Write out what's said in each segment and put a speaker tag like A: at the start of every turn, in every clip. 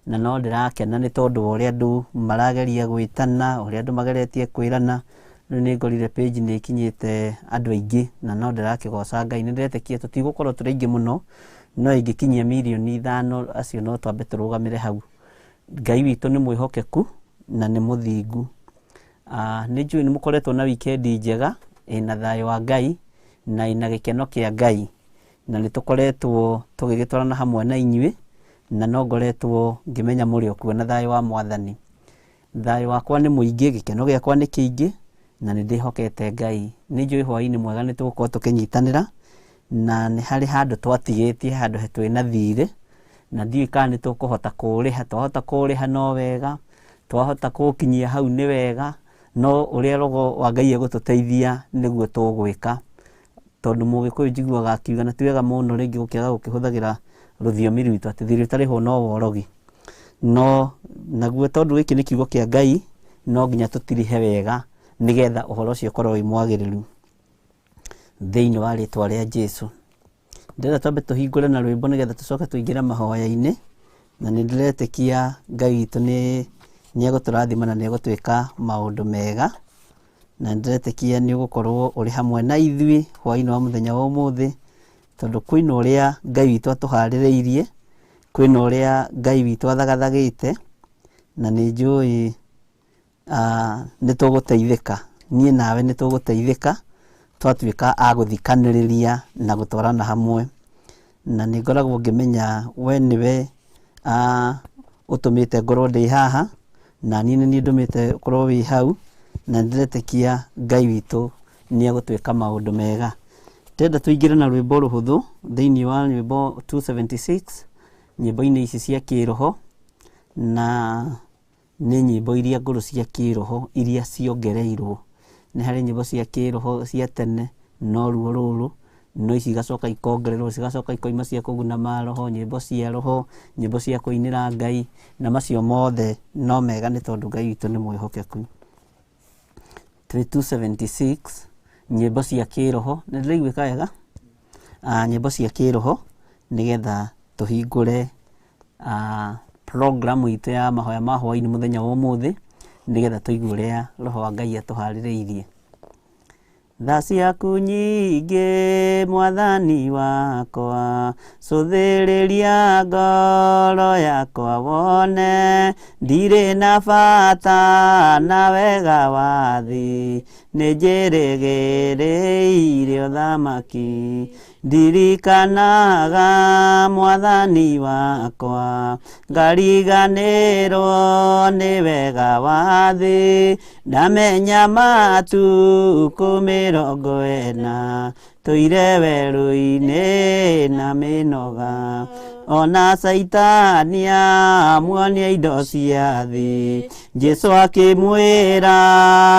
A: na no ndirakena nĩ tondũ ũrĩa andũ marageria gwĩtana, ũrĩa andũ mageretie kwĩrana. Rĩu nĩ ngorire page nĩ ikinyĩte andũ aingĩ, na no ndirakĩgoca Ngai. Nĩ ndĩretĩkia tũtigũkorwo tũrĩ aingĩ mũno, no ingĩkinyia milioni 5 acio no twambe tũrũgamĩre hau. Ngai witũ nĩ mwĩhokeku na nĩ mũthingu. Nĩ njũĩ nĩ mũkoretwo na weekend njega ĩna thayũ wa Ngai na ĩna gĩkeno kĩa Ngai, na nĩ tũkoretwo tũgĩgĩtwarana hamwe na inyuĩ, na no ngoretwo ngĩmenya mũrĩ o kuo na thayũ wa Mwathani. Thayũ wakwa nĩ mũingĩ, gĩkeno gĩakwa nĩ kĩingĩ, na nĩ ndĩhokete Ngai. Nĩ njũĩ hwaĩ-inĩ mwega nĩ tũgũkorwo tũkĩnyitanĩra, na nĩ harĩ handũ twatigĩtie, handũ twĩna thirĩ, na ndiũĩ kana nĩ tũkũhota kũũrĩha. Twahota kũũrĩha no wega, twahota kũũkinyia hau nĩ wega, no ũrĩa Roho wa Ngai egũtũteithia nĩguo tũgwĩka. Tondũ Mũgĩkũyũ njiguaga akiuga na ti wega mũno rĩngĩ gũkĩaga gũkĩhũthagĩra rũthiomi rwitũ atĩ thirĩ ũtarĩhwo no worogi. No naguo tondũ gĩkĩ nĩ kiugo kĩa Ngai, no nginya tũtirihe wega nĩgetha ũhoro ũcio ũkorwo wĩ mwagĩrĩru thĩinĩ wa rĩtwa rĩa Jesũ. Ndĩrenda twambe tũhingũre na rwĩmbo nĩgetha tũcoke tũingĩre mahoya-inĩ, na nĩ ndĩretĩkia Ngai witũ nĩ egũtũrathima na nĩ egũtwĩka maũndũ mega, na ndĩretĩkia nĩ ũgũkorwo ũrĩ hamwe na ithuĩ hwaĩ-inĩ wa mũthenya wa ũmũthĩ, tondũ kwĩna ũrĩa Ngai witũ atũharĩrĩirie, kwĩna ũrĩa Ngai witũ athagathagĩte, na nĩ njũĩ nĩ tũgũteithĩka. Niĩ nawe nĩ tũgũteithĩka twatuĩka a gũthikanĩrĩria na gũtwarana hamwe. Na nĩ ngoragwo ngĩmenya we nĩwe ũtũmĩte ngorwo ndĩ haha, na niĩ nĩ niĩ ndũmĩte ũkorwo wĩ hau, na ndĩretĩkia Ngai witũ nĩ egũtwĩka maũndũ mega. Ndĩrenda tũingĩre na rwĩmbo rũhũthũ thĩinĩ wa nyĩmbo 276, nyĩmbo-inĩ ici cia kĩroho, na nĩ nyĩmbo iria ngũrũ cia kĩroho iria ciongereirwo. Nĩ harĩ nyĩmbo cia kĩroho cia tene, no ruo rũrũ no ici igacoka ikongererwo, cigacoka ikoima cia kũguna maroho, nyĩmbo cia roho, nyĩmbo cia kũinĩra Ngai, na macio mothe no mega nĩ tondũ Ngai witũ nĩ mwĩhokeku. 276 nyĩmbo cia kĩroho, nĩ ndĩraiguĩka wega? Nyĩmbo cia kĩroho nĩgetha tũhingũre program itũ ya mahoya ma hwaĩ-inĩ mũthenya wa ũmũthĩ, nĩgetha tũigue ũrĩa Roho wa Ngai atũharĩrĩirie. Tha ciaku nyingĩ Mwathani wakwa, cũthĩrĩria ngoro yakwa wone, ndirĩ na bata na wega wa thĩ, nĩ njĩrĩgĩrĩire ũthamaki. Ndirikanaga Mwathani wakwa, ngariganĩrwo nĩ wega wa thĩ, ndamenya matukũ 40 tũire werũ-inĩ na mĩnoga, ona Saitani amuonia indo cia thĩ, Jesũ akĩmwĩra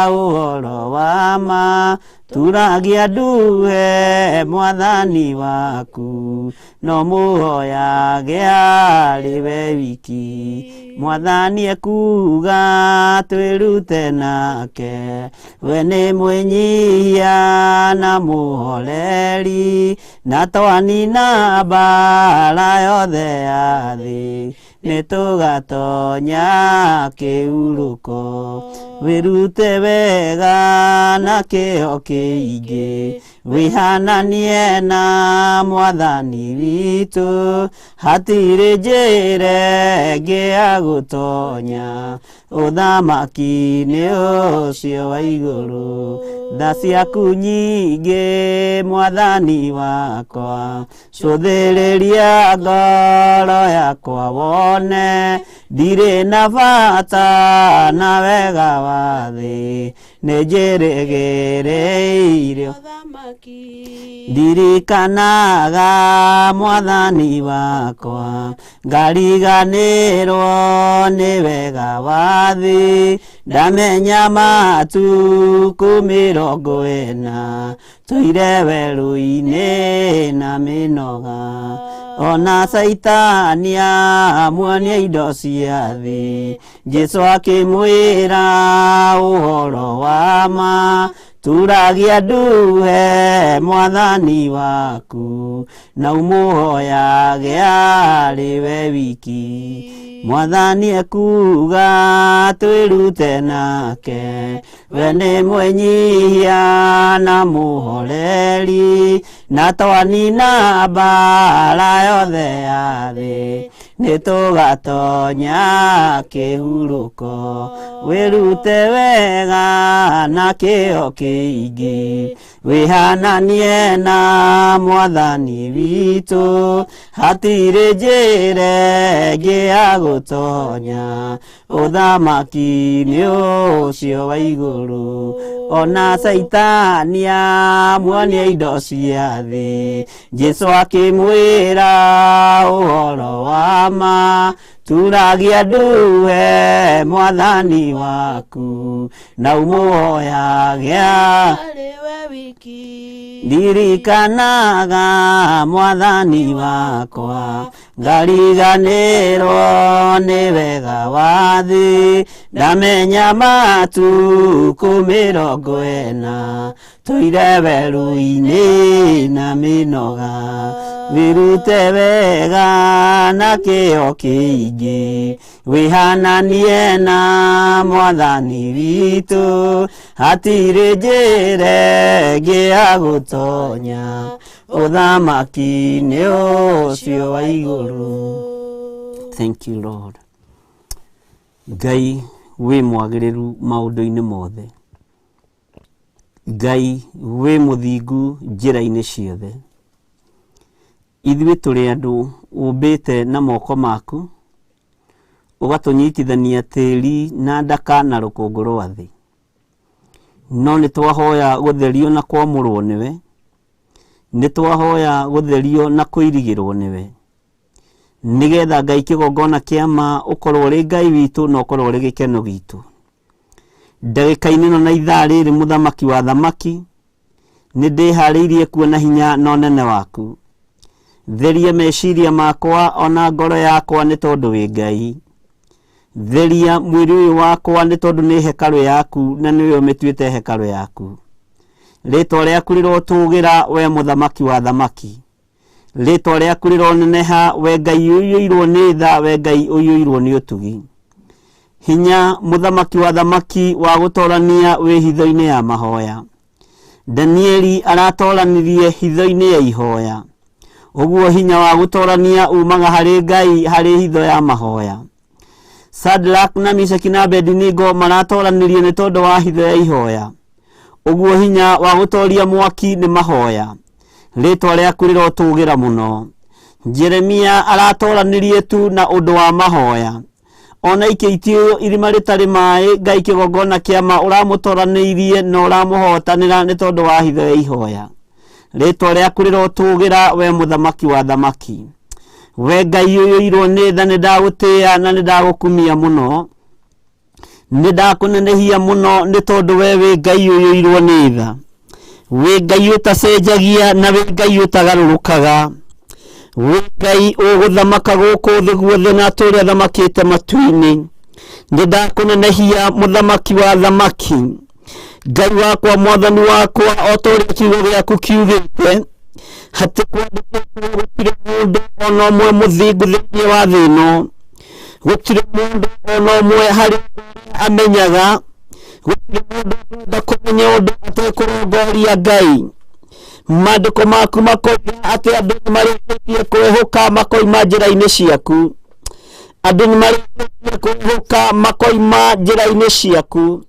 A: ũhoro wa ma, turagia nduhe Mwathani waku, no mũhoyage arĩ we wiki. Mwathani ekuga twĩrute nake, we nĩ mwĩnyihia na mũhoreri, na twanina mbara yothe ya thĩ, nĩ tũgatonya kĩhurũko. Wĩrute wega na kĩo kĩingĩ, wĩhananie na Mwathani witũ, hatirĩ njĩra ĩngĩ ya gũtonya ũthamaki-inĩ ũcio wa igũrũ. Tha ciaku nyingĩ Mwathani wakwa, cũthĩrĩria ngoro yakwa wone, ndirĩ na bata na wega wa thĩ, nĩ njĩrĩgĩrĩire ũthamaki. Ndirikanaga Mwathani wakwa, ngariganĩrwo nĩ wega wa thĩ, ndamenya matukũ 40 tũire werũ-inĩ na mĩnoga, ona Saitani amuonia indo cia thĩ, Jesũ akĩmwĩra ũhoro wa ma, turagia nduhe mwathani waku na umuhoyage ari we wiki mwathani ekuga twirute nake we ni mwenyihia na muhoreri na twanina mbara yothe ya thi nitugatonya kihuruko wirute wega na kio kiingi wihananie na mwathani witu hatiri njira ingi ya gutonya uthamaki-ini ucio wa iguru ona saitani amuonia indo cia thi Jesu akimwira uhoro wa ma turagia nduhe mwathani waku na umuhoyage ari we wiki ndirikanaga mwathani wakwa ngariganirwo ni wega wa thi ndamenya matuku 40 tuire werũ-inĩ na mĩnoga wirute wega na kĩo kĩingĩ wihananie na mwathani witũ hatirĩ njĩra ĩngĩ ya gũtonya ũthamaki-inĩ ũcio wa igũrũ. Thank you Lord. Ngai wĩ mwagĩrĩru maũndũ-inĩ mothe. Ngai wĩ mũthingu njĩra-inĩ ciothe. Ithuĩ tũrĩ andũ ũmbĩte na moko maku ũgatũnyitithania tĩri na ndaka na rũkũngũ rwa thĩ. No nĩ twahoya gũtherio na kwamũrwo nĩwe, nĩ twahoya gũtherio na kũirigĩrwo nĩwe, nĩgetha Ngai kĩgongona kĩa ma ũkorwo ũrĩ Ngai witũ na ũkorwo ũrĩ gĩkeno gitũ. Ndagĩka-inĩ ĩno na ithaa rĩrĩ mũthamaki wa thamaki nĩ ndĩharĩirie kuona hinya na ũnene waku. Theria meciria makwa ona ngoro yakwa nĩ tondũ wĩ Ngai. Theria mwĩrĩ ũyũ wakwa nĩ tondũ nĩ hekarũ yaku na nĩwe ũmĩtuĩte hekarũ yaku. Rĩtwa rĩaku rĩrotũgĩra we mũthamaki wa thamaki. Rĩtwa rĩaku rĩroneneha we Ngai ũiyũirwo nĩ tha, we Ngai ũiyũirwo nĩ ũtugi. Hinya mũthamaki wa thamaki wa gũtorania wĩ hitho-inĩ ya mahoya. Danieli aratoranirie hitho-inĩ ya ihoya. Ũguo hinya wa gũtorania umaga harĩ Ngai harĩ hitho ya mahoya. Shadrach na Meshaki na Abednego maratoranirie nĩ tondũ wa hitho ya ihoya. Ũguo hinya wa gũtoria mwaki nĩ mahoya. Rĩtwa rĩaku rĩrotũgĩra mũno. Jeremia aratoranirie tu na ũndũ wa mahoya. Ona ikĩitio irima rĩtarĩ maĩ, Ngai kĩgongona kĩa ma ũramũtoranĩirie na ũramũhotanĩra nĩ tondũ wa hitho ya ihoya. Rĩtwa rĩaku rĩrotũgĩra we mũthamaki wa thamaki. We Ngai ũiyũirwo nĩ tha nĩ ndagũtĩĩa na nĩ ndagũkumia mũno. Nĩ ndakũnenehia mũno nĩ tondũ we wĩ Ngai ũiyũirwo nĩ tha. Wĩ Ngai ũtacenjagia na wĩ Ngai ũtagarũrũkaga. Wĩ Ngai ũgũthamaka gũkũ thĩ guothe na tũrĩa thamakĩte matu-inĩ. Nĩ ndakũnenehia mũthamaki wa thamaki. Ngai wakwa mwathani wakwa o tũrĩa kiugo gĩaku kiugĩte hatĩ kwandĩkĩtwo gũtirĩ mũndũ ona ũmwe mũthingu thĩinĩ wa thĩ ĩno. Gũtirĩ mũndũ ona ũmwe harĩ amenyaga. Gũtirĩ mũndũ ũkwenda kũmenya ũndũ atekũrongoria Ngai. Maandĩko maku makoiga atĩ andũ nĩ marĩkĩtie kwĩhũka makoima njĩra-inĩ ciaku. Andũ nĩ marĩkĩtie kwĩhũka makoima njĩra-inĩ ciaku.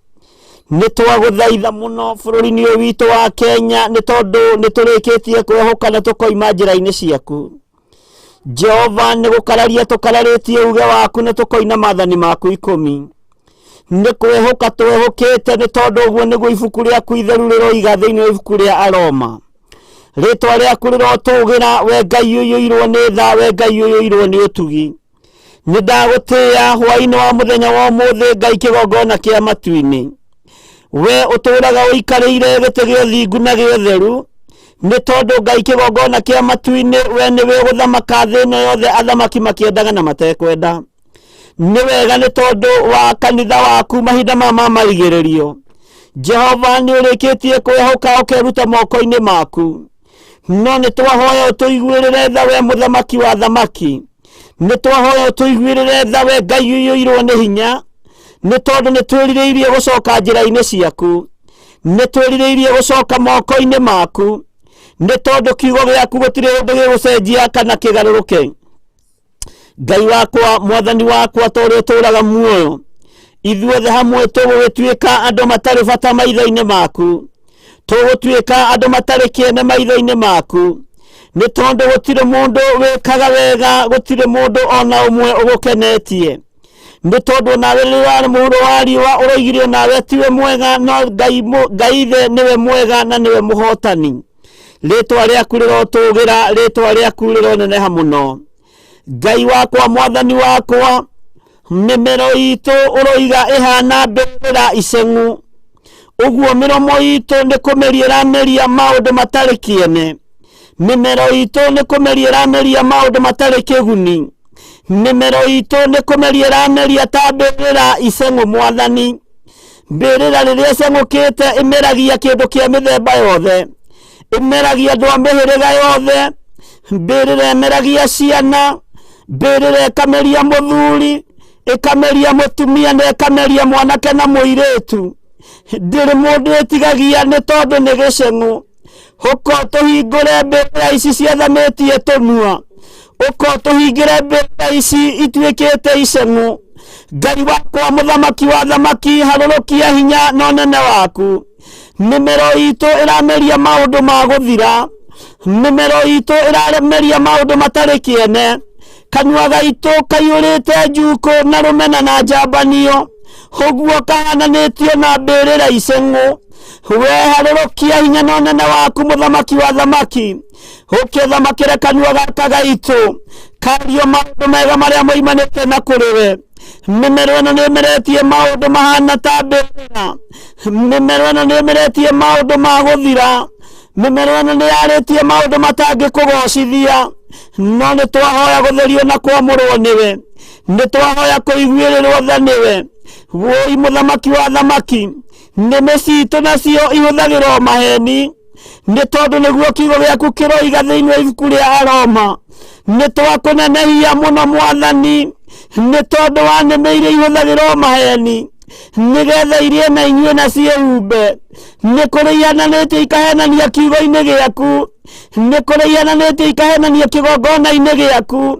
A: Nĩ twagũthaitha mũno bũrũri-inĩ ũyũ witũ wa Kenya nĩ tondũ nĩ tũrĩkĩtie kwĩhũka na tũkoima njĩra-inĩ ciaku. Jehova nĩ gũkararia tũkararĩtie uge waku na tũkoina maathani maku 10. Nĩ kwĩhũka twĩhũkĩte nĩ tondũ ũguo nĩguo ibuku rĩaku itheru rĩroiga thĩinĩ wa ibuku rĩa Aroma. Rĩtwa rĩaku rĩrotũgĩra we Ngai ũiyũirwo nĩ tha, we Ngai ũiyũirwo nĩ ũtugi. Nĩ ndagũtĩĩa hwaĩ-inĩ wa mũthenya wa ũmũthĩ Ngai kĩgongona kĩa matu-inĩ. We ũtũũraga ũikarĩire gĩtĩ gĩa ũthingu na gĩa ũtheru. Nĩ tondũ Ngai kĩgongona kĩa matu-inĩ we nĩwe gũthamaka thĩ ĩno yothe athamaki makĩendaga na matekwenda. Nĩ wega nĩ tondũ wa kanitha waku mahinda ma marigĩrĩrio.
B: Jehova nĩ ũrĩkĩtie kwĩhoka ũkeruta moko-inĩ maku. No nĩ twahoya ũtũiguĩrĩre tha we mũthamaki wa thamaki. Nĩ twahoya ũtũiguĩrĩre tha we Ngai ũiyũirwo nĩ hinya. Nĩ tondũ nĩ twĩrirĩirie gũcoka njĩra-inĩ ciaku. Nĩ twĩrirĩirie gũcoka moko-inĩ maku. Nĩ tondũ kiugo gĩaku gũtirĩ ũndũ gĩgũcenjia kana kĩgarũrũke. Ngai wakwa, mwathani wakwa, tondũ ũtũũraga muoyo, ithuothe hamwe tũgũgĩtuĩka andũ matarĩ bata maitho-inĩ maku. Tũgũtuĩka andũ matarĩ kĩene maitho-inĩ maku. Nĩ tondũ gũtirĩ mũndũ wĩkaga wega, gũtirĩ mũndũ ona ũmwe ũgũkenetie. Nĩ tondũ nawe rĩrĩa mũhuro wa riũa ũroigire nawe tiwe mwega, no Ngai ithe nĩwe mwega na nĩwe mũhotani. Rĩtwa rĩaku rĩrotũũgĩra, rĩtwa rĩaku rĩroneneha mũno. Ngai wakwa, mwathani wakwa, mĩmero itũ ũroiga ĩhana mbĩrĩra iceng'u. Ũguo mĩromo itũ nĩ kũmeria ĩrameria maũndũ matarĩ kĩene. Mĩmero itũ nĩ kũmeria ĩrameria maũndũ matarĩ kĩguni. Mĩmero itũ nĩ kũmeria ĩrameria ta mbĩrĩra iceng'u, mwathani. Mbĩrĩra rĩrĩa ĩceng'ũkĩte ĩmeragia kĩndũ kĩa mĩthemba yothe. Ĩmeragia andũ a mĩhĩrĩga yothe. Mbĩrĩra ĩmeragia ciana. Mbĩrĩra ĩkameria mũthuri, ĩkameria mũtumia, na ĩkameria mwanake na mũirĩtu. Ndĩrĩ mũndũ ĩtigagia nĩ tondũ nĩ gĩceng'u. Ũko tũhingũre mbĩrĩra ici ciathamĩtie tũnua. Ũko tũhingĩre mbĩrĩra ici ituĩkĩte iceng'u. Ngai wakwa, mũthamaki wa thamaki, harũrũkia hinya na ũnene waku. Mĩmero itũ ĩrameria maũndũ ma gũthira. Mĩmero itũ ĩrameria maũndũ matarĩ kĩene. Kanua gaitũ kaiyũrĩte njuko na rũmena na njambanio. Ũguo kahananĩtio na mbĩrĩra iceng'u. We harũrũkia hinya na ũnene waku, mũthamaki wa thamaki. Ũkĩthamakĩre kanua gaka gaitũ. Kario maũndũ mega marĩa moimanĩte na kũrĩ we. Mĩmero ĩno nĩ ĩmeretie maũndũ mahana ta mbĩrĩra. Mĩmero ĩno nĩ ĩmeretie maũndũ ma gũthira. Mĩmero ĩno nĩ yarĩtie maũndũ matangĩkũgocithia. No nĩ twahoya gũtherio na kwamũrwo nĩwe. Nĩ twahoya kũiguĩrĩrwo tha nĩwe. Woi mũthamaki wa thamaki, nĩmĩ citũ nacio ihũthagĩrwo maheni. Nĩ tondũ nĩguo kiugo gĩaku kĩroiga thĩinĩ wa ibuku rĩa Aroma. Nĩ twakũnenehia mũno mwathani. Nĩ tondũ wa nĩmĩ iria ihũthagĩrwo maheni, nĩgetha irie na inyuĩ na ciĩhumbe. Nĩ kũrĩ ihananĩtie ikahenania kiugo-inĩ gĩaku. Nĩ kũrĩ ihananĩtie ikahenania kĩgongona-inĩ gĩaku.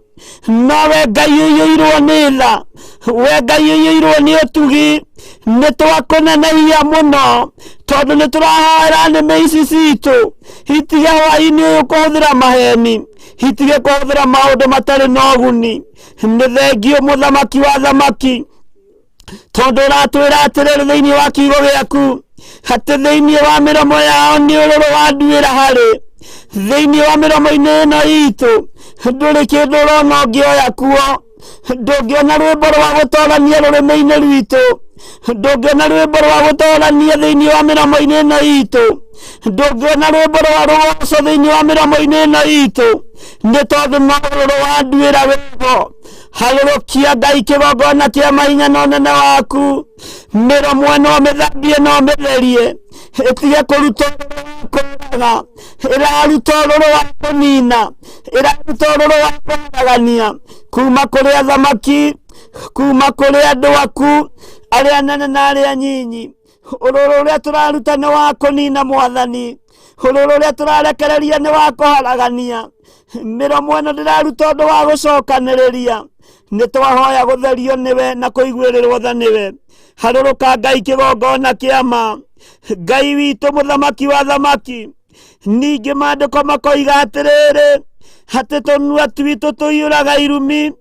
B: Nowe Ngai ũiyũirwo nĩ tha. We Ngai ũiyũirwo nĩ ũtugi. Nĩ twakũnenehia mũno, tondũ nĩ tũrahoera nĩmĩ ici citũ itige hwaĩ-inĩ ũyũ kũhũthĩra maheni, itige kũhũthĩra maũndũ matarĩ na ũguni. Nĩ thengio mũthamaki wa thamaki, tondũ ũratwĩra atĩrĩrĩ thĩinĩ wa kiugo gĩaku atĩ thĩinĩ wa mĩromo yao nĩ ũrũrũ wa nduĩra harĩ. Thĩinĩ wa mĩromo-inĩ ĩno itũ ndũrĩ kĩndũ ũrona ũngĩoya kuo. Ndũngĩona rwĩmbo rwa gũtoorania rũrĩmĩ-inĩ rwitũ. Ndũngĩona rwĩmbo rwa gũtoorania thĩinĩ wa mĩromo-inĩ ĩno itũ. Ndũngĩona rwĩmbo rwa rũgoco thĩinĩ wa mĩromo-inĩ ĩno itũ. Nĩ tondũ no ũrũrũ wa nduĩra wĩho. Harũrũkia Ngai kĩgongona kĩa mahinya na ũnene waku. Mĩromo ĩno mĩthambie no mĩtherie. Ĩtige kũruta ũrũrũ wa kũũraga. Ĩraruta ũrũrũ wa kũnina. Ĩraruta ũrũrũ wa kũragania. Kuma kũrĩ athamaki, kuma kũrĩ andũ aku arĩa anene na arĩa anyinyi. Ũrũrũ ũrĩa tũraruta nĩ wa kũnina mwathani. Ũrũrũ ũrĩa tũrarekereria nĩ wa kũharagania. Mĩromo ĩno ndĩraruta ũndũ wa gũcokanĩrĩria. Nĩ twahoya gũtherio nĩwe na kũiguĩrĩrwo tha nĩwe. Harũrũka Ngai kĩgongona kĩa ma. Ngai witũ mũthamaki wa thamaki. Ningĩ maandĩko makoiga atĩrĩrĩ, atĩ tũnua twitũ tũiyũraga irumi,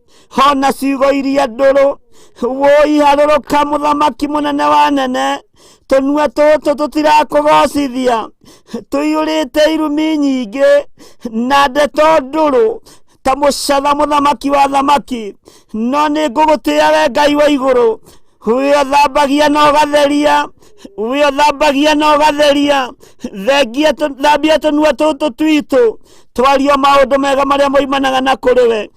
B: ona ciugo iria ndũrũ. Woi harũrũka mũthamaki mũnene wa nene. Tũnua tũtũ tũtirakũgocithia. Tũiyũrĩte irumi nyingĩ na ndeto ndũrũ ta mũcatha mũthamaki wa thamaki. No nĩ ngũgũtĩĩa we Ngai wa igũrũ. We ũthambagia na ũgatheria. We ũthambagia na ũgatheria. Thambia tũnua tũtũ twitũ, twario maũndũ mega marĩa moimanaga na kũrĩ we.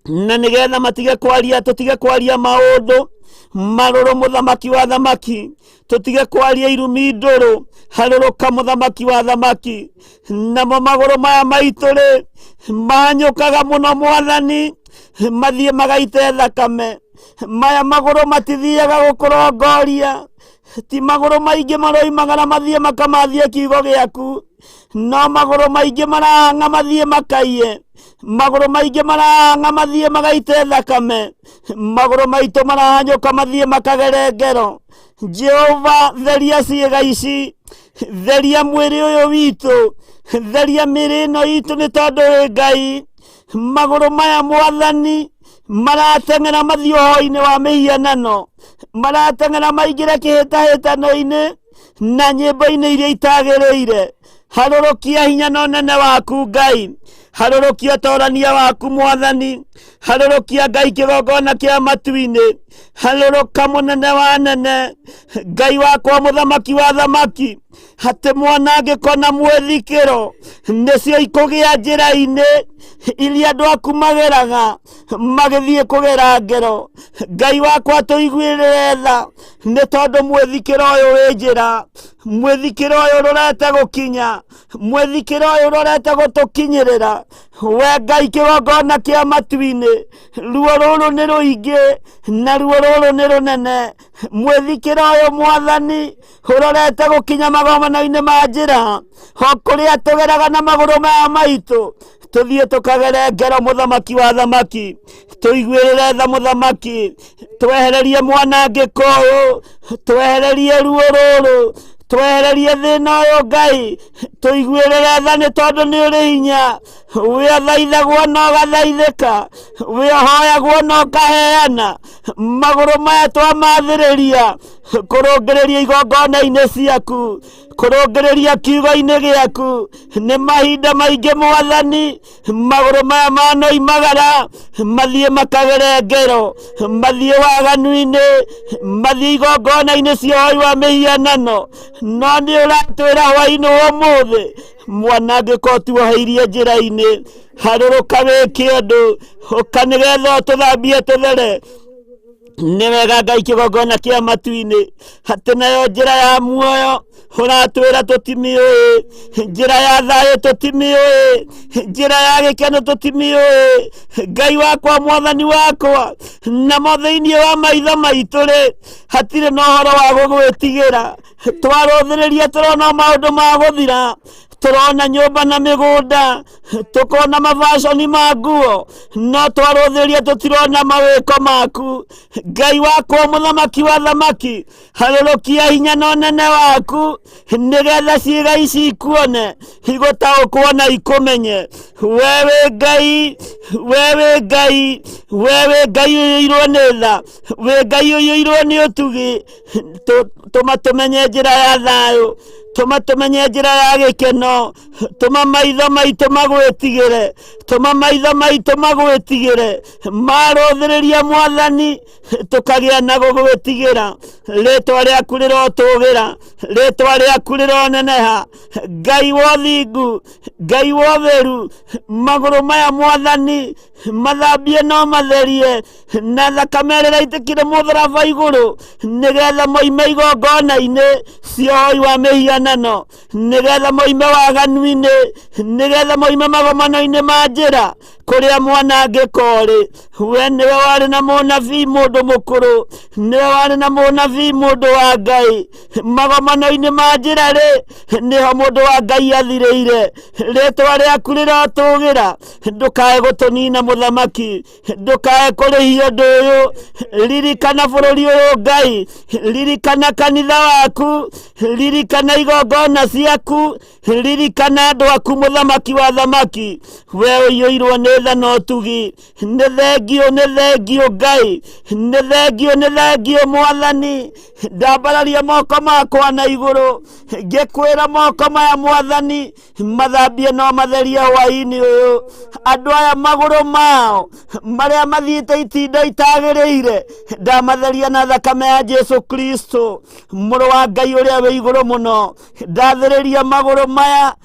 B: Na nĩgetha matige kwaria, tũtige kwaria maũndũ maroro muthamaki wa thamaki tutige kwaria irumi nduru haroroka muthamaki wa thamaki namo magoro maya maituri manyukaga muno mwathani mathie magaite thakame maya magoro matithiaga gukurongoria ti magoro maingi maroimagara mathie makamathie kiugo giaku no magoro maingi maranga mathie makaiye magoro maingi maranga mathie magaite thakame magoro maitu maranyuka mathie makagere ngero Jehova theria ciĩga ici theria mwĩrĩ ũyũ witũ theria mĩĩrĩ ĩno itũ nĩ tondũ wĩ Ngai magoro maya mwathani marateng'era mathie ũhoro-inĩ wa mĩhianano marateng'era maingĩre kĩhĩtahĩtano-inĩ na nyĩmbo-inĩ iria itagĩrĩire harũrũkia hinya na ũnene waku Ngai harũrũkia ũtorania waku mwathani harũrũkia Ngai kĩgongona kĩa matu-inĩ harũrũka mũnene wa nene Ngai wakwa mũthamaki wa thamaki atĩ mwanangĩko na mwĩthikĩro nĩcio ikũgĩa njĩra-inĩ iria andũ aku mageraga magĩthiĩ kũgera ngero Ngai wakwa tũiguĩrĩre tha nĩ tondũ mwĩthikĩro ũyũ wĩ njĩra mwĩthikĩro ũyũ ũrorete gũkinya mwĩthikĩro ũyũ ũrorete gũtũkinyĩrĩra we Ngai kĩgongona kĩa matu-inĩ ruo rũrũ nĩ rũingĩ na ruo rũrũ nĩ rũnene mwĩthikĩro ũyũ mwathani ũrorete gũkinya magomano-inĩ ma njĩra o kũrĩa tũgeraga na magũrũ maya maitũ tũthiĩ tũkagere ngero mũthamaki wa thamaki tũiguĩrĩre tha mũthamaki twehererie mwanangĩko ũyũ twehererie ruo rũrũ twehererie thĩna ũyũ Ngai tũiguĩrĩre tha nĩ tondũ nĩ ũrĩ hinya wĩthaithagwo na ũgathaithĩka wĩhoyagwo na ũkaheana magũrũ maya twamathĩrĩria kũrũngĩrĩria igongona-inĩ ciaku kũrũngĩrĩria kiugo-inĩ gĩaku nĩ mahinda maingĩ mwathani magũrũ maya manoimagara mathiĩ makagere ngero mathiĩ waganu-inĩ mathiĩ igongona-inĩ cia ũhoi wa mĩhianano no nĩ ũratwĩra hwaĩ-inĩ ũmũthĩ mwanangĩko tuoheirie njĩra-inĩ harũrũka wĩ kĩndũ ũka nĩgetha ũtũthambie tũthere nĩ wega Ngai kĩgongona kĩa matu-inĩ atĩ nayo njĩra ya muoyo ũratwĩra tũtimĩũĩ njĩra ya thayũ tũtimĩũĩ njĩra ya gĩkeno tũtimĩũĩ Ngai wakwa mwathani wakwa namo thĩinĩ wa maitho maitũ-rĩ hatirĩ na ũhoro wa gũgwĩtigĩra twarũthĩrĩria tũrona maũndũ ma gũthira tũrona nyũmba na mĩgũnda tũkona mabaconi ma nguo no twarũthĩrĩria tũtirona mawĩko maku Ngai wakwa mũthamaki wa thamaki harũrũkia hinya na ũnene waku nĩgetha ciĩga ici ikuone igũtaũkwo na ikũmenye we wĩ Ngai we wĩ Ngai we wĩ Ngai ũiyũirwo nĩ tha wĩ Ngai ũiyũirwo nĩ ũtugi tũma tũmenye njĩra ya thayũ tũma tũmenye njĩra ya gĩkeno tũma maitho maitũ magwĩtigĩre tũma maitho maitũ magwĩtigĩre marũthĩrĩria mwathani tũkagĩa na gũgwĩtigĩra rĩtwa rĩaku rĩrotũgĩra rĩtwa rĩaku rĩroneneha Ngai wa ũthingu Ngai wa ũtheru magũrũ maya mwathani mathambie no matherie na thakame ĩrĩa ĩraitĩkire mũtharaba igũrũ nĩgetha moime igongona-inĩ cia ũhoi wa mĩhianano nĩgetha moime waganu-inĩ nĩgetha moime magomano-inĩ ma njĩra kũrĩa mwanangĩko ũrĩ we nĩwe warĩ na mũnabii mũndũ mũkũrũ nĩwe warĩ na mũnabii mũndũ wa Ngai magomano-inĩ ma njĩra-rĩ nĩho mũndũ wa Ngai athirĩire rĩtwa rĩaku rĩrotũgĩra ndũkae gũtũnina mũthamaki ndũkae kũrĩhia ũndũ ũyũ ririkana bũrũri ũyũ Ngai ririkana kanitha waku ririkana igongona ciaku ririkana andũ aku mũthamaki wa thamaki we ũiyũirwo nĩ tha na ũtugi nĩ thengio Ngai nĩ thengio mwathani ndambararia moko makwa na igũrũ ngĩkwĩra moko maya mwathani mathambie no matherie hwaĩ-inĩ ũyũ andũ aya magũrũ mao marĩa mathiĩte itinda itagĩrĩire ndamatheria na thakame ya Jesu Kristo mũrũ wa Ngai ũrĩa wĩ igũrũ mũno ndathĩrĩria magũrũ maya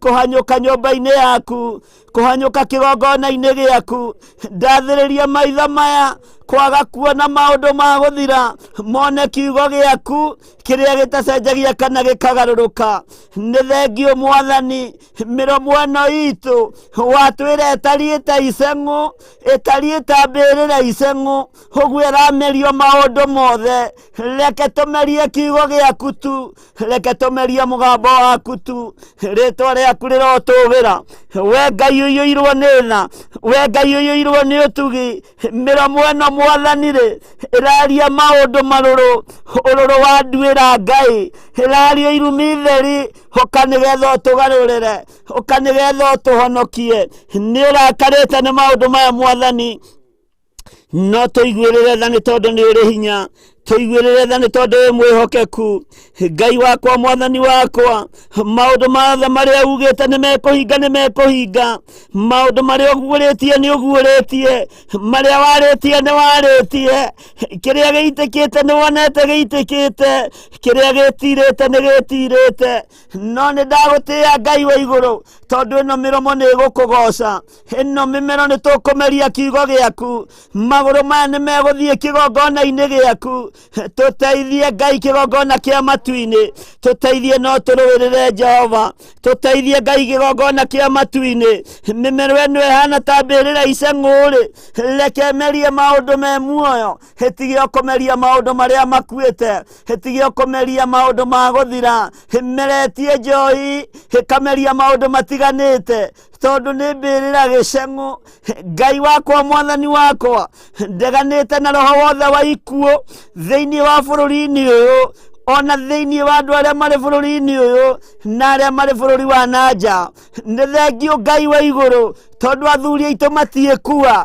B: kũhanyũka nyũmba-inĩ yaku kũhanyũka kĩgongona-inĩ gĩaku ndathĩrĩria maitho maya kwaga kuona maundu ma guthira mone kiugo giaku kiria gitacenjagia kana gikagaruruka. Ni thengio Mwathani miromo ĩno itu watwire etariĩte iceng'ũ etariĩte mbĩrĩra iceng'ũ ũguo ĩramerio maundu mothe. Reke tũmerie kiugo giaku tu, reke tũmerie mũgambo waku tu, rĩtwa rĩaku rĩrotũgĩra. We Ngai ũiyũirwo nĩ tha, we Ngai ũiyũirwo nĩ ũtugi. Mĩromo ĩno Mwathani rĩ ĩraria maundu marũrũ, ũrũrũ wa nduĩra Ngai, ĩraria irumi theri, ũka nĩgetha ũtũgarũrĩre, ũka nĩgetha ũtũhonokie. Nĩ ũrakarĩte nĩ maundu maya Mwathani, no tũiguĩrĩre tha nĩ tondũ nĩ ũrĩ hinya, tũiguĩrĩre tha nĩ tondũ wĩ mwĩhokeku. Ngai wakwa Mwathani wakwa, maundu mothe marĩa ugĩte nĩ mekũhinga nĩ mekũhinga, maundu marĩa ũguũrĩtie nĩ ũguũrĩtie, marĩa warĩtie nĩ warĩtie, kĩrĩa gĩitĩkĩte nĩ wonete gĩitĩkĩte, kĩrĩa gĩtirĩte nĩ gĩtirĩte. No nĩ ndagũtĩĩa Ngai wa igũrũ tondũ ĩno mĩromo nĩ ĩgũkũgoca, ĩno mĩmero nĩ tũkũmeria kiugo gĩaku, magũrũ maya nĩ megũthiĩ kĩgongona-inĩ gĩaku. Tũteithie Ngai kĩgongona kĩa matu-inĩ, tũteithie no tũrũĩrĩre Jehova, tũteithie Ngai kĩgongona kĩa matu-inĩ. Mĩmero ĩno ĩhana ta mbĩrĩra iceng'ũ-rĩ, reke merie maundu me muoyo, ĩtige ũkũmeria maundu marĩa makuĩte, ĩtige ũkũmeria maundu ma gũthira, ĩmeretie njohi, ĩkameria maundu matiganĩte tondũ nĩ mbĩrĩra gĩceng'ũ. Ngai wakwa Mwathani wakwa, ndeganĩte na roho wothe wa ikuũ thĩinĩ wa bũrũri-inĩ ũyũ, ona thĩinĩ wa andũ arĩa marĩ bũrũri-inĩ ũyũ na arĩa marĩ bũrũri wa nanja. Nĩ thengio Ngai wa igũrũ tondũ athuri aitũ matiĩkua,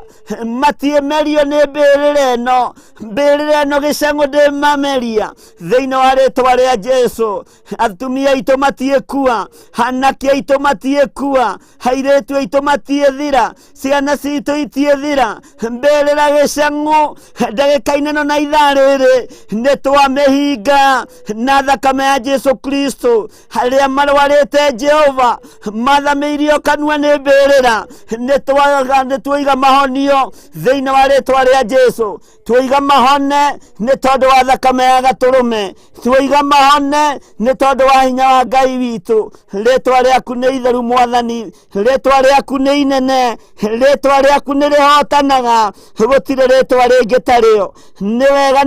B: matiĩmerio nĩ mbĩrĩra ĩno, mbĩrĩra ĩno gĩceng'ũ ndĩmameria thĩinĩ wa rĩtwa rĩa Jesu. Atumia aitũ matiĩkua, anake aitũ matiĩkua, airĩtu aitũ matiĩthira, ciana citũ itiĩthira. Mbĩrĩra gĩceng'ũ ndagĩka-inĩ ĩno na ithaa rĩrĩ nĩ twamĩhinga na thakame ya Jesu Kristo. Arĩa marwarĩte Jehova mathamĩirio kanua nĩ mbĩrĩra, nĩ tuiga mahonio thĩinĩ wa rĩtwa rĩa Jesu. Tuiga mahone nĩ tondũ wa thakame ya gatũrũme, tuiga mahone nĩ tondũ wa hinya wa Ngai witũ. Rĩtwa rĩaku nĩ itheru Mwathani, rĩtwa rĩaku nĩ inene, rĩtwa rĩaku nĩ rĩhotanaga, gũtirĩ rĩtwa rĩngĩ tarĩo. Nĩ wega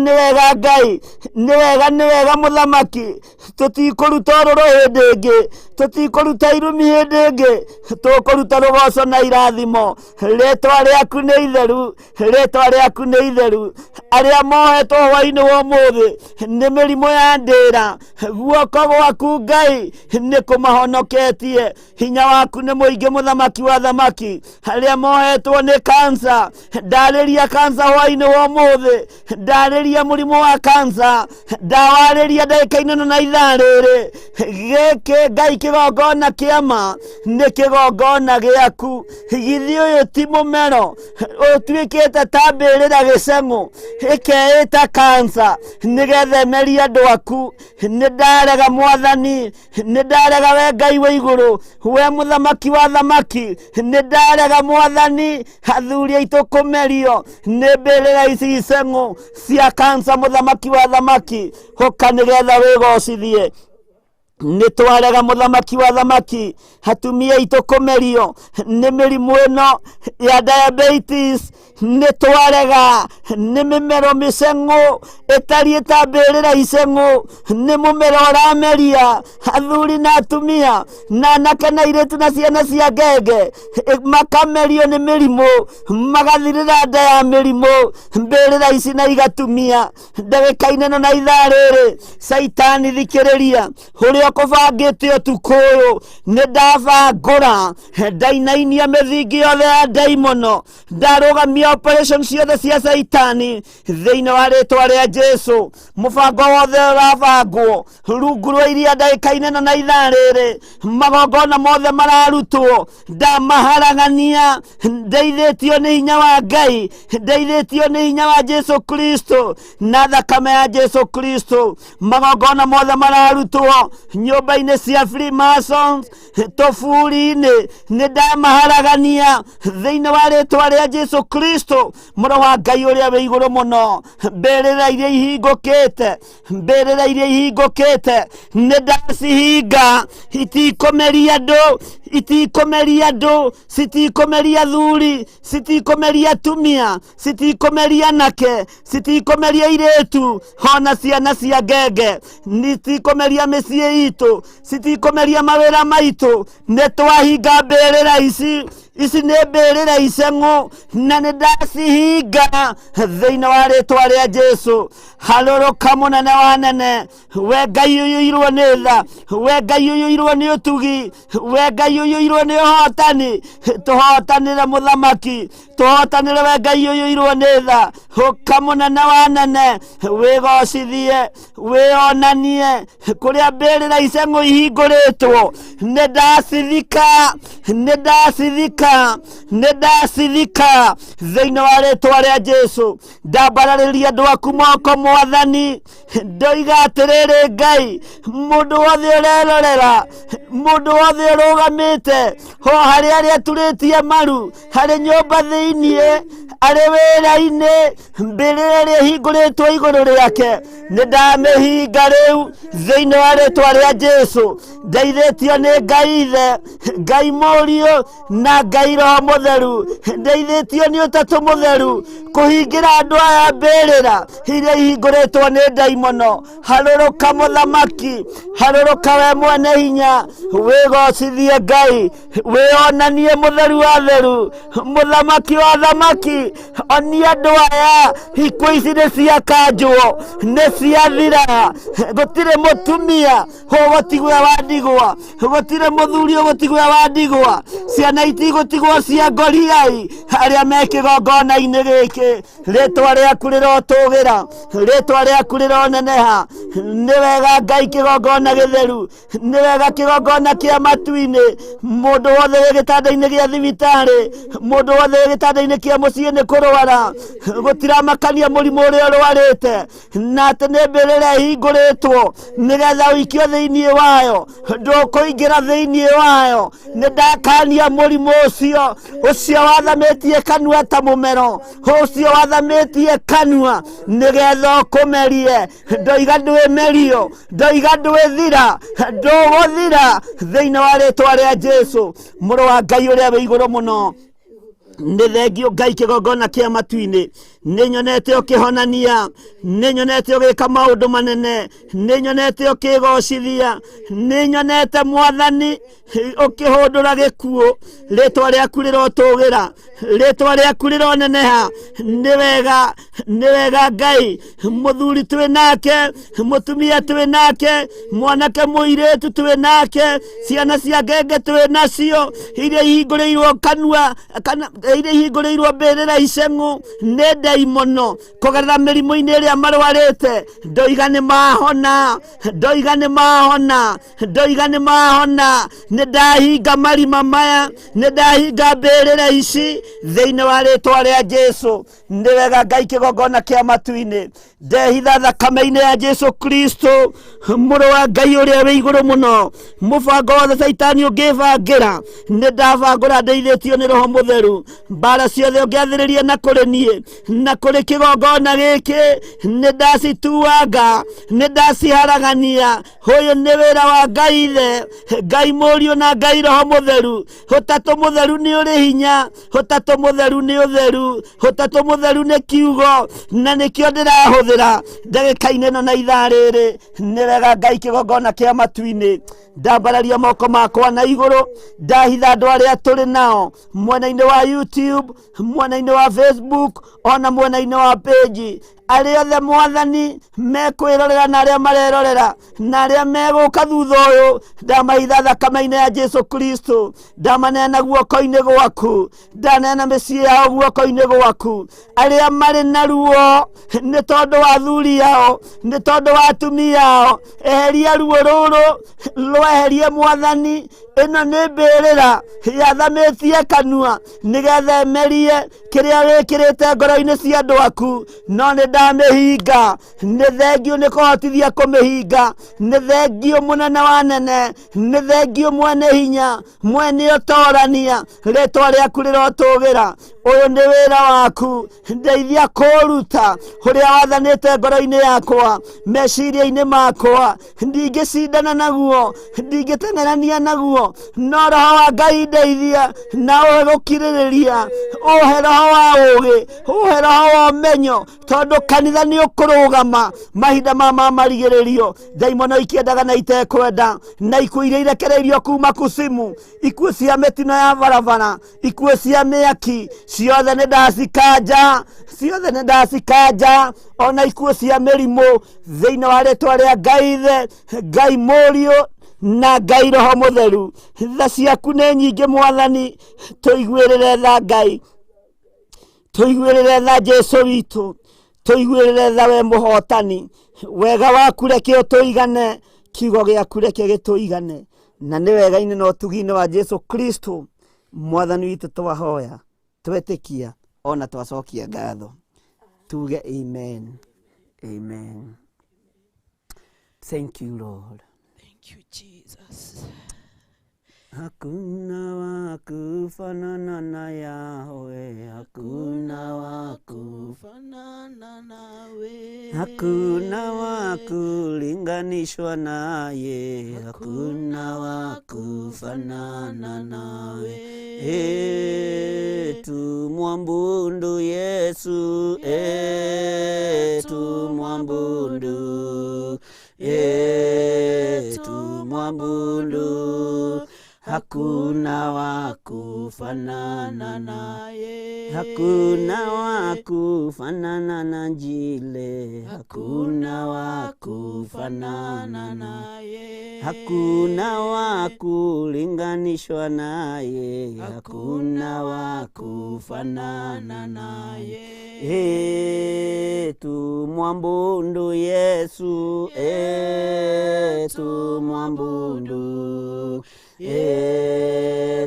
B: Ngai, nĩ wega Mũthamaki. Tũtikũruta ũrũrũ hĩndĩ ĩngĩ, tũtikũruta irumi hĩndĩ ĩngĩ, tũkũruta rũgoco na irathimo. Rĩtwa rĩaku nĩ itheru, rĩtwa rĩaku nĩ itheru. Arĩa mohetwo hwaĩ-inĩ wa ũmũthĩ nĩ mĩrimũ ya ndĩra, guoko gwaku Ngai nĩ kũmahonoketie. Hinya waku nĩ mũingĩ Mũthamaki wa thamaki. Arĩa mohetwo nĩ kansa, ndarĩria kansa hwaĩ-inĩ wa ũmũthĩ, ndarĩria mũrimũ wa kansa, ndawarĩria ndagĩka-inĩ ĩno na ithaa rĩrĩ. Gĩkĩ Ngai kĩgongona kĩa ma nĩ kĩgongona gĩaku. Githi ũyũ ti mũmero ũtuĩkĩte ta mbĩrĩra gĩceng'ũ ĩkeĩta kansa nĩgetha emerie andũ aku. Nĩ ndarega Mwathani, nĩ ndarega we Ngai wa igũrũ, we Mũthamaki wa thamaki. Nĩ ndarega Mwathani athuri aitũ kũmerio nĩ mbĩrĩra ici iceng'ũ cia kansa. Mũthamaki wa thamaki, ũka nĩgetha wĩgocithie. Nĩ twarega Mũthamaki wa thamaki atumia aitũ kũmerio nĩ mĩrimũ ĩno ya diabetes. Nĩ twarega, nĩ mĩmero mĩceng'ũ ĩtariĩ ta mbĩrĩra iceng'ũ, nĩ mũmero ũrameria athuri na atumia na anake na airĩtu na ciana cia ngenge, makamerio nĩ mĩrimũ, magathirĩra nda ya mĩrimũ mbĩrĩra ici na igatumia. Ndagĩka-inĩ ĩno na ithaa rĩrĩ, Saitani thikĩrĩria, ũrĩa ũkũbangĩte ũtukũ ũyũ nĩ ndabangũra, ndainainia mĩthingi yothe ya ndaimono, ndarũgamia operation ciothe cia Saitani thĩinĩ wa rĩtwa rĩa Jesu. Mũbango wothe ũrabangwo rungu rwa iria ndagĩka-inĩ ĩno na ithaa rĩrĩ, magongona mothe mararutwo, ndamaharagania, ndeithĩtio nĩ hinya wa Ngai, ndeithĩtio nĩ hinya wa Jesu Kristo na thakame ya Jesu Kristo. Magongona mothe mararutwo nyũmba-inĩ cia Freemasons, tũburi-inĩ, nĩ ndamaharagania thĩinĩ wa rĩtwa rĩa Jesu Kristo. Kristo moro wa Ngai uria we iguru muno mberera iria ihingukite nedacihinga itikomeria andu citikomeria thuri citikomeria tumia citikomeria nake citikomeria iretu hona ciana cia ngenge nitikomeria mĩciĩ itu citikomeria mawĩra maitu nĩtwahinga mbĩrĩra ici nĩ mbĩrĩra iceng'ũ na nĩndacihinga thĩinĩ wa rĩtwa rĩa Jesu. Harũrũka mũnene wa nene, we Ngai ũiyũirwo nĩ tha, we Ngai ũiyũirwo nĩ ũtugi, we Ngai ũiyũirwo nĩ ũhotani. Tũhotanĩre mũthamaki, tũhotanĩre we Ngai ũiyũirwo nĩ tha. Ũka mũnene wa nene, wĩgocithie, wĩonanie kũrĩa mbĩrĩra iceng'ũ ihingũrĩtwo. Nĩndacithika thĩinĩ wa rĩtwa rĩa Jesu. Ndambararĩria andũ aku moko Mwathani, ndoiga atĩrĩrĩ Ngai, mũndũ wothe ũrerorera, mũndũ wothe ũrũgamĩte ho harĩ arĩa turĩtie maru, harĩ nyũmba thĩinĩ, arĩ wĩra-inĩ, mbĩrĩra ĩrĩa ĩhingũrĩtwo igũrũ rĩake, nĩndamĩhinga rĩu thĩinĩ wa rĩtwa rĩa Jesu. Ndeithĩtio nĩ Ngai Ithe, Ngai Mũriũ na Ngai Roho Mũtheru. Ndeithĩtio nĩ Ũtatũ Mũtheru kũhingĩra andũ aya mbĩrĩra iria ihingũrĩtwo nĩ ndaimono. Harũrũka mũthamaki, harũrũka we mwene hinya, wĩgocithie Ngai, wĩonanie Mũtheru wa theru, mũthamaki wa thamaki. Onia andũ aya ikuũ ici nĩ ciakanjwo, nĩ ciathira, gũtirĩ mũtumia ũgũtigwo wa ndigwa, gũtirĩ mũthuri ũgũtigwo wa ndigwa, ciana itigũtigwo cia ngoriai arĩa me kĩgongona-inĩ gĩkĩ. Rĩtwa rĩaku rĩrotũgĩra, rĩtwa rĩaku rĩroneneha. Nĩ wega Ngai kĩgongona gĩtheru, nĩ wega kĩgongona kĩa matu-inĩ. Mũndũ wothe wĩ gĩtanda-inĩ gĩa thibitarĩ, mũndũ wothe wĩ gĩtanda-inĩ kĩa mũciĩ nĩ kũrwara, gũtiramakania mũrimũ ũrĩa ũrwarĩte, na atĩ nĩ mbĩrĩra ĩhingũrĩtwo nĩgetha ũikio thĩinĩ wayo, ndũkũingĩra thĩinĩ wayo. Nĩndakania mũrimũ ũcio wathamĩtie kanua ta mũmero, ũcio wathamĩtie kanua nĩgetha ũkũmerie. Ndoiga ndwĩmerio, ndoiga ndwĩthira, ndũgũthira thĩinĩ wa rĩtwa rĩa Jesu. Mũrũ wa Ngai ũrĩa wĩ igũrũ mũno, nĩ thengio Ngai kĩgongona kĩa matu-inĩ. Nĩnyonete ũkĩhonania, nĩnyonete ũgĩka maũndũ manene, nĩnyonete ũkĩgocithia, nĩnyonete Mwathani ũkĩhũndũra gĩkuũ. Rĩtwa rĩaku rĩrotũgĩra, rĩtwa rĩaku rĩroneneha. Nĩ wega Ngai, mũthuri twĩ nake, mũtumia twĩ nake, mwanake mũirĩtu twĩ nake, ciana cia ngenge twĩ nacio, iria ihingũrĩirwo kanua, iria ihingũrĩirwo mbĩrĩra iceng'ũ nĩ ndaimono kũgerera mĩrimũ-inĩ ĩrĩa marwarĩte. Ndoiga nĩ mahona, ndoiga nĩ mahona, ndoiga nĩ mahona. Nĩndahinga marima maya, nĩndahinga mbĩrĩra ici thĩinĩ wa rĩtwa rĩa Jesu. Nĩ wega Ngai kĩgongona kĩa matu-inĩ, ndehitha thakame-inĩ ya Jesu Kristo, mũrũ wa Ngai ũrĩa wĩ igũrũ mũno. Mũbango wothe Saitani ũngĩbangĩra, nĩndabangũra ndeithĩtio nĩ Roho Mũtheru. Mbara ciothe ũngĩathĩrĩria na kũrĩ niĩ na kũrĩ kĩgongona gĩkĩ, nĩndacituanga, nĩndaciharagania. Ũyũ nĩ wĩra wa Ngai Ithe, Ngai Mũriũ na Ngai Roho Mũtheru. Ũtatũ Mũtheru nĩ ũrĩ hinya, Ũtatũ Mũtheru nĩ ũtheru, Ũtatũ Mũtheru nĩ kiugo, na nĩkĩo ndĩrahũthĩra ndagĩka-inĩ ĩno na ithaa rĩrĩ. Nĩ wega Ngai kĩgongona kĩa matu-inĩ. Ndambararia moko makwa na igũrũ, ndahitha andũ arĩa tũrĩ nao mwena-inĩ wa YouTube, mwena-inĩ wa Facebook, ona mwena-inĩ wa page. Arĩa othe Mwathani mekwĩrorera na arĩa marerorera na arĩa megũka thutha ũyũ, ndamahitha thakame-inĩ ya Jesu Kristo. Ndamaneana guoko-inĩ gwaku, ndaneana mĩciĩ yao guoko-inĩ gwaku. Arĩa marĩ na ruo nĩ tondũ wa athuri yao, nĩ tondũ wa atumia yao, eheria ruo rũrũ, rweherie Mwathani. Ĩno nĩ mbĩrĩra yathamĩtie kanua nĩgetha emerie kiria wikirite ngoro-ini cia andu aku no ni ndamihinga. Ni thengio ni kuhotithia kumihinga. Ni thengio munene wa nene. Ni thengio mwene hinya, mwene utorania. Ritwa riaku rirotugira. Uyu ni wira waku. Ndeithia kuruta uria wathanite ngoro-ini yakwa, meciria-ini makwa. Ndingicindana naguo, ndingitengerania naguo, no Roho wa Ngai ndeithia na uhe gukiririria, uhe roho wa ugi, uhe roho wa umenyo, tondu kanitha ni ukurugama mahinda mama marigiririo. Daimono ikiendaga na itekwenda, na ikuo iria irekereirio kuma kusimu, ikuo cia mitino ya barabara, ikuo cia miaki, ciothe ni ndacikanja, ciothe ni ndacikanja. Ona ikuo cia mirimu thiini wa ritwa ria Ngai Ithe, Ngai Murio na Ngai Roho Mutheru. Tha ciaku nĩ nyingĩ Mwathani, tuiguĩrĩre tha Ngai, tuiguĩrĩre tha Jesu witũ, tuiguĩrĩre tha we mũhotani. Wega waku reke ũtũigane, kiugo gĩaku reke gĩtũigane, na nĩ wega-inĩ na ũtugi-inĩ wa Jesu Kristo Mwathani witũ twahoya, twetĩkia ona twacokia ngatho, tuge amen, amen. Thank you, Lord.
C: Thank you, Jesus.
A: Hakuna wa kufanana na Yahweh, hakuna wa
C: Kufanana nawe.
A: hakuna wa kulinganishwa naye, hakuna wa kufanana nawe. Tumwambudu Yesu, tumwambudu, tumwambudu. Hakuna wa kufanana naye, hakuna wa kufanana na Njile, hakuna wa kufanana naye, hakuna wa kulinganishwa naye, hakuna wa kufanana naye. Tumwambudu Yesu, tumwambudu,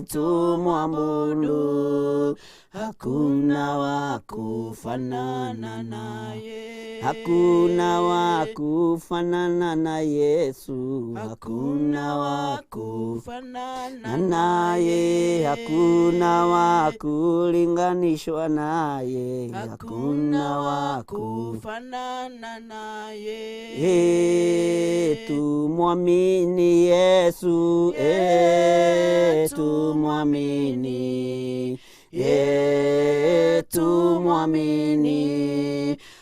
A: tumwambudu. Hakuna wa kufanana naye, hakuna wa kufanana na Yesu, hakuna wa kufanana naye, hakuna wa kulinganishwa naye, hakuna wa kufanana naye. Tumwamini Yesu, tumwamini, tumwamini.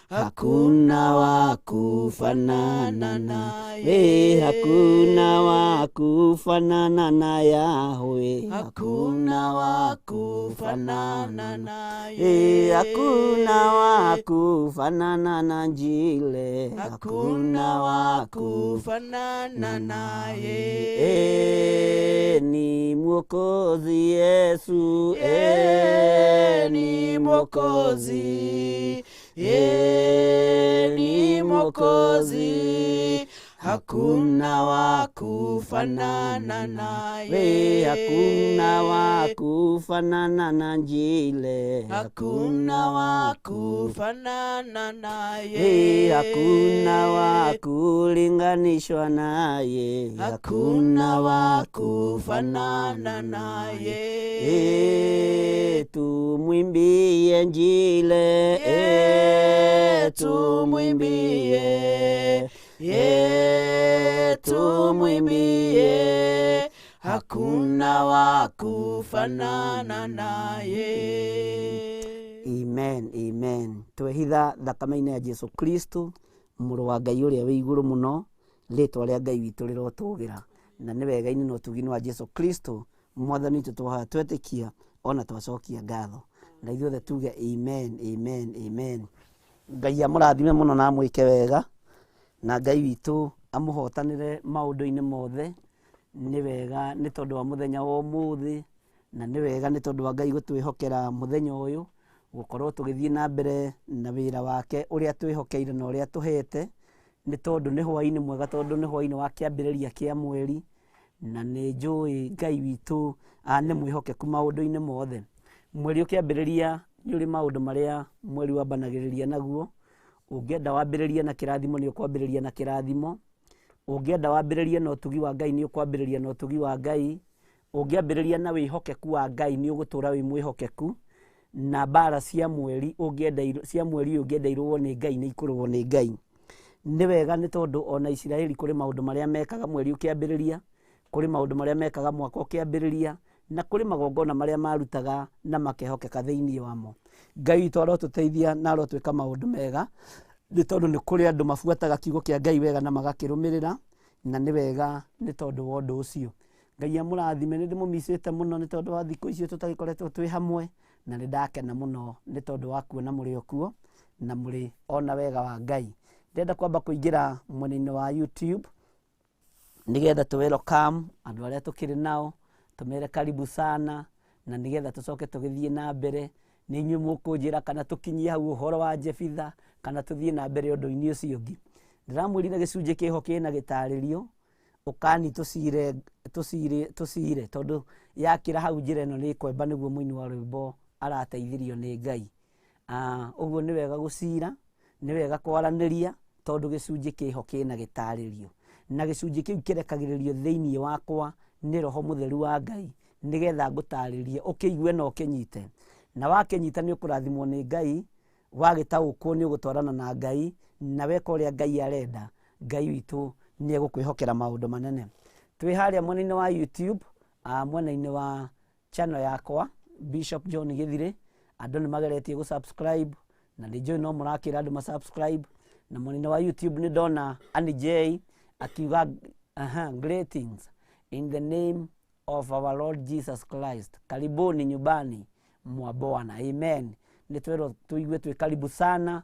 A: Hakuna wa kufanana naye, hakuna wa kufanana na Yahweh, hakuna wa kufanana naye, hakuna wa kufanana na Njile, hakuna wa kufanana naye. Ni Mwokozi Yesu, ni Mwokozi, ni Mwokozi. Hakuna wa kufanana naye, hakuna wa kufanana na Njile, hakuna wa kufanana naye, hakuna wa kulinganishwa naye, hakuna wa kufanana naye. Tumwimbie Njile, tumwimbie, tumwimbie. Hakuna wa kufanana naye. Amen, amen. Twehitha thakame-inĩ ya Jesu Kristo, mũrũ wa Ngai ũrĩa wĩ igũrũ mũno, rĩtwa rĩa Ngai witũ rĩrotũgĩra, na nĩ wega-inĩ na ũtugi-inĩ wa Jesu Kristo Mwathani witũ twahoya twetĩkia ona twacokia ngatho, na ithuothe tuge amen, amen, amen. Ngai amũrathime mũno na amwĩke wega, na Ngai witũ amũhotanĩre maũndũ-inĩ mothe. Nĩ wega nĩ tondũ wa mũthenya wa ũmũthĩ, na nĩ wega nĩ tondũ wa Ngai gũtwĩhokera mũthenya ũyũ gũkorwo tũgĩthiĩ na mbere na wĩra wake ũrĩa twĩhokeire na ũrĩa tũhete, nĩ tondũ nĩ hwaĩ-inĩ mwega, tondũ nĩ hwaĩ-inĩ wa kĩambĩrĩria kĩa mweri, na nĩ njũĩ Ngai witũ nĩ mwĩhokeku maũndũ-inĩ mothe. Mweri ũkĩambĩrĩria nĩ ũrĩ maũndũ marĩa mweri wambanagĩrĩria naguo. Ũngĩenda wambĩrĩrie na kĩrathimo nĩ ũkwambĩrĩria na kĩrathimo. Ũngĩenda wambĩrĩrie na ũtugi wa Ngai nĩ ũkwambĩrĩria na ũtugi wa Ngai. Ũngĩambĩrĩria na wĩhokeku wa Ngai nĩ ũgũtũra wĩ mwĩhokeku. Na mbara cia mweri ũngĩenda irũo nĩ Ngai nĩ ikũrũo nĩ Ngai. Nĩ wega nĩ tondũ ona Isiraeli kũrĩ maũndũ marĩa mekaga mweri ũkĩambĩrĩria, kũrĩ maũndũ marĩa mekaga mwaka ũkĩambĩrĩria, na kũrĩ magongona marĩa marutaga na makehokeka thĩinĩ wamo. Ngai witũ arotũteithia na arotwĩka maũndũ mega, nĩ tondũ nĩ kũrĩ andũ mabuataga kiugo kĩa Ngai wega na magakĩrũmĩrĩra, na nĩ wega nĩ tondũ wa ũndũ ũcio. Ngai amũrathime, nĩ ndĩmũmicĩte mũno nĩ tondũ wa thikũ icio tũtagĩkoretwo twĩ hamwe, na nĩ ndakena mũno nĩ tondũ wa kuona mũrĩ o kuo na mũrĩ ona wega wa Ngai. Ndenda kwamba kũingĩra mwena-inĩ wa YouTube nĩgetha tũ welcome andũ arĩa tũkĩrĩ nao, tũmere karibu sana, na nĩgetha tũcoke tũgĩthiĩ na mbere. Nĩ inyuĩ mũkũnjĩra kana tũkinyie hau ũhoro wa Jefitha kana tũthiĩ na mbere ũndũ-inĩ ũcio ũngĩ. Ndĩramwĩrire gĩcunjĩ kĩho kĩna gĩtarĩrio, ũkani tũcire tondũ yakĩra hau njĩra ĩno nĩ kwemba nĩguo mũini wa rwĩmbo arateithirio nĩ Ngai. Ũguo nĩ wega gũcira, nĩ wega kwaranĩria tondũ gĩcunjĩ kĩho kĩna gĩtarĩrio, na gĩcunjĩ kĩu kĩrekagĩrĩrio thĩinĩ wakwa nĩ Roho Mũtheru wa Ngai nĩgetha ngũtarĩrie ũkĩigue na ũkĩnyite. Na wakĩnyita nĩ ũkũrathimwo nĩ Ngai, wagĩtaũkwo nĩ ũgũtwarana na Ngai, na weka ũrĩa Ngai arenda, Ngai witũ nĩ egũkwĩhokera maũndũ manene. Twĩ harĩa mwena-inĩ wa YouTube, mwena-inĩ wa channel yakwa Bishop John Githiri, andũ nĩ mageretie gũ-subscribe, na nĩ njũĩ no mũrakĩra andũ ma-subscribe. Na mwena-inĩ wa YouTube nĩ ndona Annie J akiuga greetings in the name of our Lord Jesus Christ. Karibuni nyumbani mwa Bwana. Amen. Nĩ twĩrwo tũigue twĩ karibu sana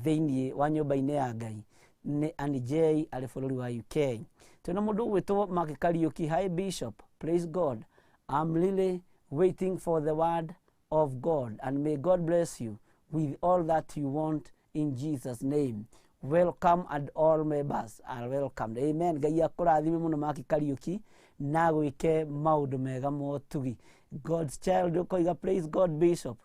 A: thĩinĩ wa nyũmba-inĩ ya Ngai. Nĩ Annie J arĩ bũrũri wa UK. Twĩna mũndũ ũgwĩtwo Mark Kariuki. Hi Bishop, praise God. I'm really waiting for the word of God, and may God bless you with all that you want in Jesus name. Welcome, and all members are welcomed. Amen. Ngai akũrathime mũno Mark Kariuki na gwĩke maũndũ mega motugi. God's child ũkoiga praise God Bishop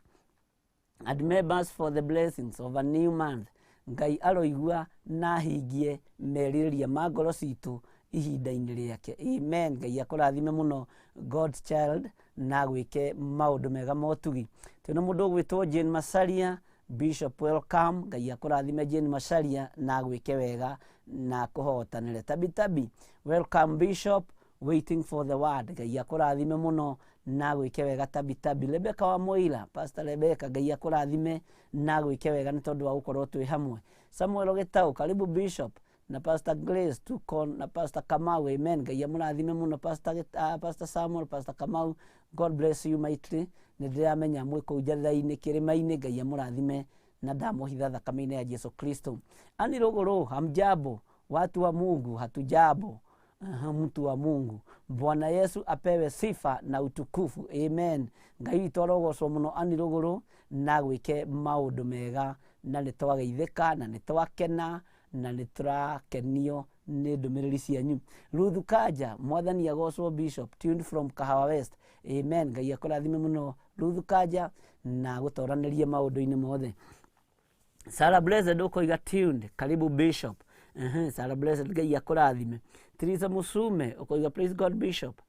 A: and members for the blessings of a new month. Ngai aroigua na hingie merirĩria ma ngoro citũ ihinda-inĩ rĩake. Amen. Ngai akũrathime mũno God's child na gwĩke maũndũ mega motugi. Twĩna mũndũ ũgwĩtwo Jane Macharia. Bishop welcome. Ngai akũrathime Jane Macharia na gwĩke wega na kũhotanĩre. Tabi welcome Bishop, waiting for the word. Ngai akũrathime mũno na gwĩke wega tabi. Rebecca wa Moira, Pastor Rebecca, Ngai akũrathime na gwĩke wega nĩ tondũ wa gũkorwo twĩ hamwe. Samuel Gĩtaũ, karibu Bishop, na Pastor Grace Tukon na Pastor Kamau. Amen. Ngai amũrathime mũno Pastor Samuel, Pastor Kamau. God bless you mightily. Nĩ ndĩramenya mwĩ kũu njatha-inĩ kĩrĩma-inĩ. Ngai amũrathime na ndamũhitha thakame-inĩ ya Yesu Kristo. Ani Rogoro, hamjambo watu wa Mungu? Hatujambo, mtu wa Mungu. Bwana Yesu apewe sifa na utukufu. Amen. Ngai witũ arogocwo mũno Ani Rogoro na gwĩke maũndũ mega, na nĩ twageithĩka na nĩ twakena na nĩ tũrakenio nĩ ndũmĩrĩri cianyu. Ruth Kanja, mwathani agocwo Bishop, tuned from Kahawa West. Amen. Ngai akũrathime mũno Ruth Kanja na gũtoranĩria maũndũ-inĩ mothe. Sarah Blessed ũkoiga tuned, karibu Bishop. Sarah Blessed, Ngai akũrathime. Teresa Musume ũkoiga praise God Bishop.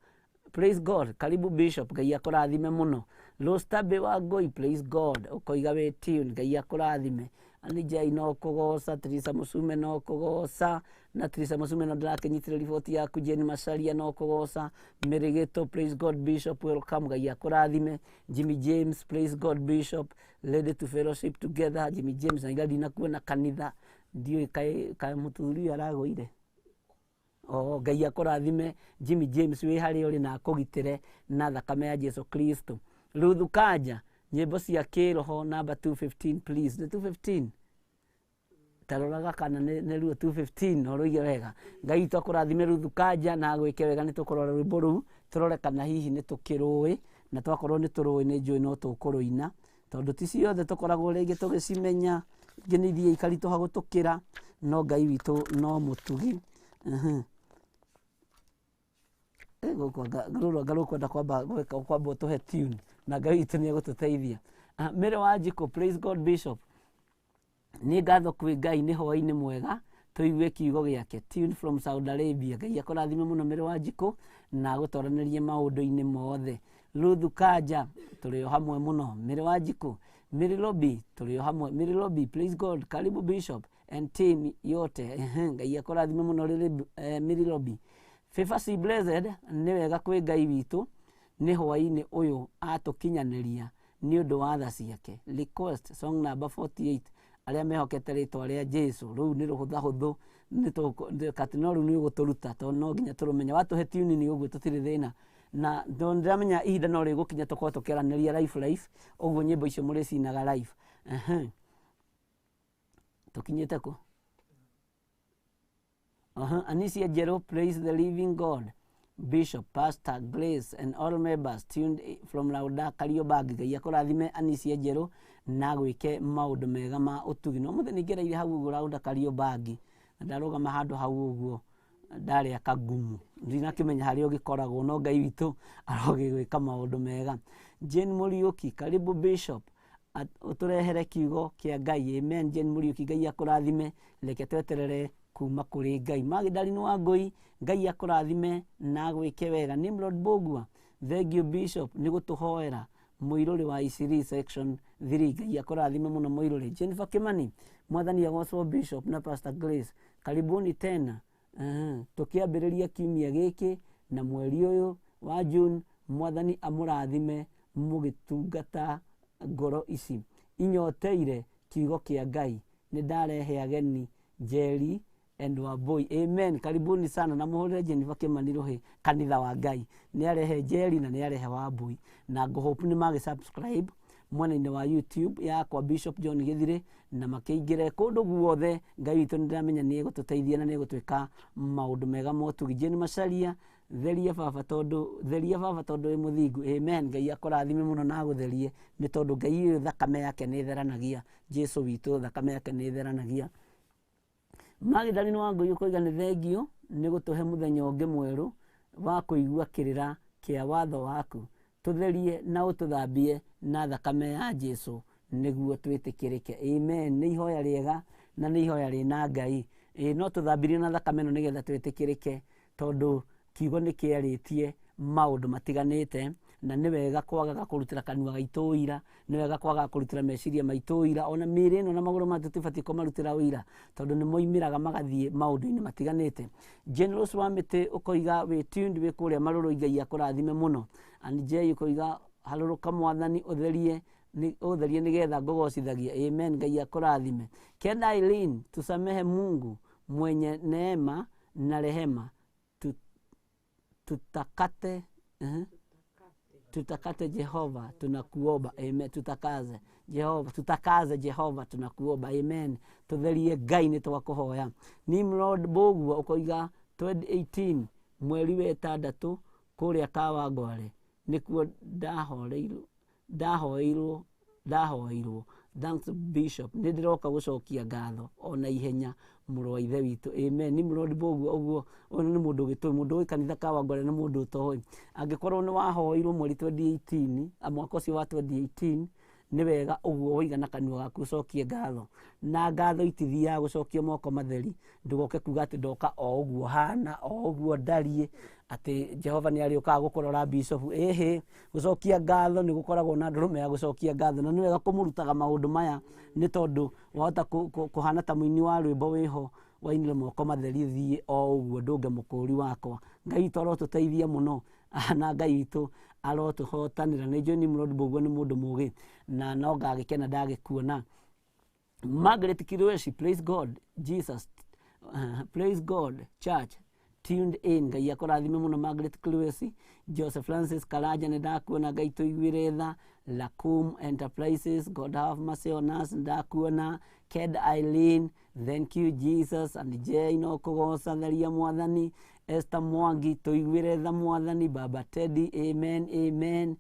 A: Praise God, karibu Bishop. Ngai akũrathime mũno. Lostabe wa Ngoi, praise God. Ũkoiga wĩ tuned, Ngai akũrathime. Anijai no kũgoca, Teresa Musume no kũgoca, na Teresa Musume no ndĩrakĩnyitĩrĩra riboti yaku. Jane Macharia no kũgoca. Mĩrĩgĩtũ, praise God Bishop, welcome. Ngai akũrathime. Jimmy James, praise God Bishop. Ready to fellowship together. Jimmy James na igadi na kuona kanitha. Ndiyo kae mũthuri aragũire. Ngai akũrathime Jimmy James, wĩ harĩa ũrĩ na akũgitĩre na thakame ya Yesu Kristo. Ruth Kanja, nyĩmbo cia kĩroho number 215 please. Nĩ 215 taroraga kana nĩ ruo 215 ũrũige wega. Ngai witũ akũrathime Ruth Kanja na gwĩke wega. Nĩ tũkũrora rwĩmbo rũu tũrore kana hihi nĩ tũkĩrũĩ, na twakorwo nĩ tũrũĩ nĩ njũĩ no tũkũrũina, tondũ ti ciothe tũkoragwo rĩngĩ tũgĩcimenya, ingĩ nĩ iria ikaritũha gũtũkĩra, no Ngai witũ no mũtugi. Ngarũkwenda kwamba ũtũhe tune na Ngai witũ nĩ egũtũteithia. Mere Wanjiko, praise God Bishop. Nĩ ngatho kwĩ Ngai nĩ hwaĩ-inĩ mwega tũigue kiugo gĩake. Tuned from Saudi Arabia. Ngai akũrathime mũno Mere Wanjiko na agũtwaranĩrie maũndũ-inĩ mothe. Ruthu Kanja tũrĩ o hamwe mũno. Mere Wanjiko, Mary Lobby tũrĩ o hamwe. Mary Lobby, praise God. Karibu Bishop and team yote. Ngai akũrathime mũno rĩrĩ Mary Lobby. Favor C Blessed nĩ wega kwĩ Ngai witũ nĩ hwaĩ-inĩ ũyũ atũkinyanĩria nĩ ũndũ wa tha ciake. Request song number 48 arĩa mehokete rĩtwa rĩa Jesu. Rĩu nĩ rũhũthahũthũ katino rĩu nĩ ũgũtũruta tondũ no nginya tũrũmenya watũhe tuni nĩ ũguo tũtirĩ thĩna na ndĩramenya ihinda no rĩgũkinya tũkorwo tũkĩaranĩria live ũguo nyĩmbo icio mũrĩcinaga live. Tũkinyĩte kũ? Anisia Jero, praise the living God. Bishop, Pastor, Grace, and all members tuned from Lauda, Kariobangi. Ngai akũrathime Anisia Jero na gwĩke maũndũ mega ma ũtugi. No mũthenya ngereire hau ũguo Lauda Kariobangi. Ndarũgama handũ hau ũguo ndarĩa kagumu. Ndinakĩmenya harĩa ũgĩkoragwo no Ngai witũ arogĩgwĩka maũndũ mega. Jane Muriuki, karibu Bishop. Ũtũrehere kiugo kĩa Ngai. Amen. Jane Muriuki, Ngai akũrathime. Reke tweterere kuma kũrĩ Ngai. Magdalene Wangui, Ngai akũrathime na gwĩke wega. Nimrod Bogua, thank you Bishop nĩ gũtũhoera mũirũrĩ wa Isiri section 3. Ngai akũrathime mũno mũirũrĩ. Jennifer Kimani, mwathani agocwo Bishop na Pastor Grace. Karibuni tena. Tũkĩambĩrĩria kiumia gĩkĩ na mweri ũyũ wa June, mwathani amũrathime mũgĩtungata ngoro ici inyoteire kiugo kĩa Ngai. Nĩ ndarehe ageni Jerry and Wambui. Amen. Karibuni sana na mũhũrĩre Jennifer Kimani rũhĩ kanitha wa Ngai. Nĩ arehe Jerry na nĩ arehe Wambui na ngũhope nĩ magĩ-subscribe mwena-inĩ wa YouTube yakwa Bishop John Githiri na makĩingĩre kũndũ guothe. Ngai witũ nĩ ndĩramenya nĩ egũtũteithia na nĩ egũtwĩka maũndũ mega ma ũtugi. Jane Macharia, theria baba tondũ wĩ mũthingu. Amen. Ngai akũrathime mũno na agũtherie nĩ tondũ Ngai ũyũ thakame yake nĩ ĩtheranagia. Jesu witũ thakame yake nĩ ĩtheranagia. Magdalene Wangui ũkoiga nĩ thengio nĩ gũtũhe mũthenya ũngĩ mwerũ wa kũigua kĩrĩra kĩa watho waku. Tũtherie na ũtũthambie na thakame ya Jesu nĩguo twĩtĩkĩrĩke. Amen. Nĩ ihoya rĩega na nĩ ihoya rĩna Ngai. No tũthambirio na thakame ĩno nĩgetha twĩtĩkĩrĩke tondũ kiugo nĩ kĩarĩtie maũndũ matiganĩte na nĩ wega kwagaga kũrutĩra kanua gaitũ ũira, nĩ wega kwagaga kũrutĩra meciria maitũ ũira, ona mĩĩrĩ ĩno na magũrũ matũ tũbatiĩ kũmarutĩra ũira tondũ nĩ moimĩraga magathiĩ maũndũ-inĩ matiganĩte. Generous wa mĩtĩ ũkoiga wĩ tuned wĩ kũrĩa marũrũ. Ngai akũrathime mũno. Anjay ũkoiga harũrũka mwathani ũtherie nĩgetha ngũgocithagia. Amen. Ngai akũrathime. Kenda Eileen, tusamehe Mungu mwenye neema na rehema tutakate Jehova tunakuomba. Amen. Tutakaze Jehova tunakuomba. Amen. Tutherie Ngai nĩ twakũhoya. Nimrod Bogua ũkoiga 2018 mweri wa 6 kũrĩa Kawangware nĩkuo ndahoeirwo. Thanks Bishop. Nĩ ndĩroka gũcokia ngatho ona ihenya mũrũ wa ithe witũ. Amen. Nimrod Bogua ũguo nĩ mũndũ ũgĩtũĩ, mũndũ ũĩ kanitha Kawangware nĩ mũndũ ũtoĩ. Angĩkorwo nĩ wahoeirwo mweri 2018 mwaka ũcio wa 2018 nĩ wega ũguo woiga na kanua gaku ũcokie ngatho, na ngatho itithiaga gũcokio moko matheri. Ndũgoke kuga atĩ ndoka o ũguo hana o ũguo ndariĩ atĩ Jehova nĩ arĩũkaga gũkũrora Bishop. Gũcokia ngatho nĩ gũkoragwo na ndũrũme ya gũcokia ngatho na nĩ wega kũmũrutaga maũndũ maya nĩ tondũ wahota kũhana ta mũini wa rwĩmbo wĩho wainire moko matheri thiĩ o ũguo ndũnge mũkũri wakwa. Ngai witũ arotũteithia mũno na Ngai witũ arotũhotanĩra. Nĩ njũĩ Nimrod Bogua nĩ mũndũ mũũgĩ na no ngagĩkena ndagĩkuona. Margaret Kirueshi, praise God Jesus, praise God Church tuned in. Ngai akũrathime mũno Margaret Kirueshi. Joseph Francis Karaja nĩ ndakuona. Ngai tũiguĩre tha. Lacum Enterprises, God have mercy on us, ndakuona. Ked Eileen, thank you Jesus. And Jay no kũgoca theria mwathani. Esther Mwangi, tũiguĩre tha mwathani. Baba Teddy, amen, amen.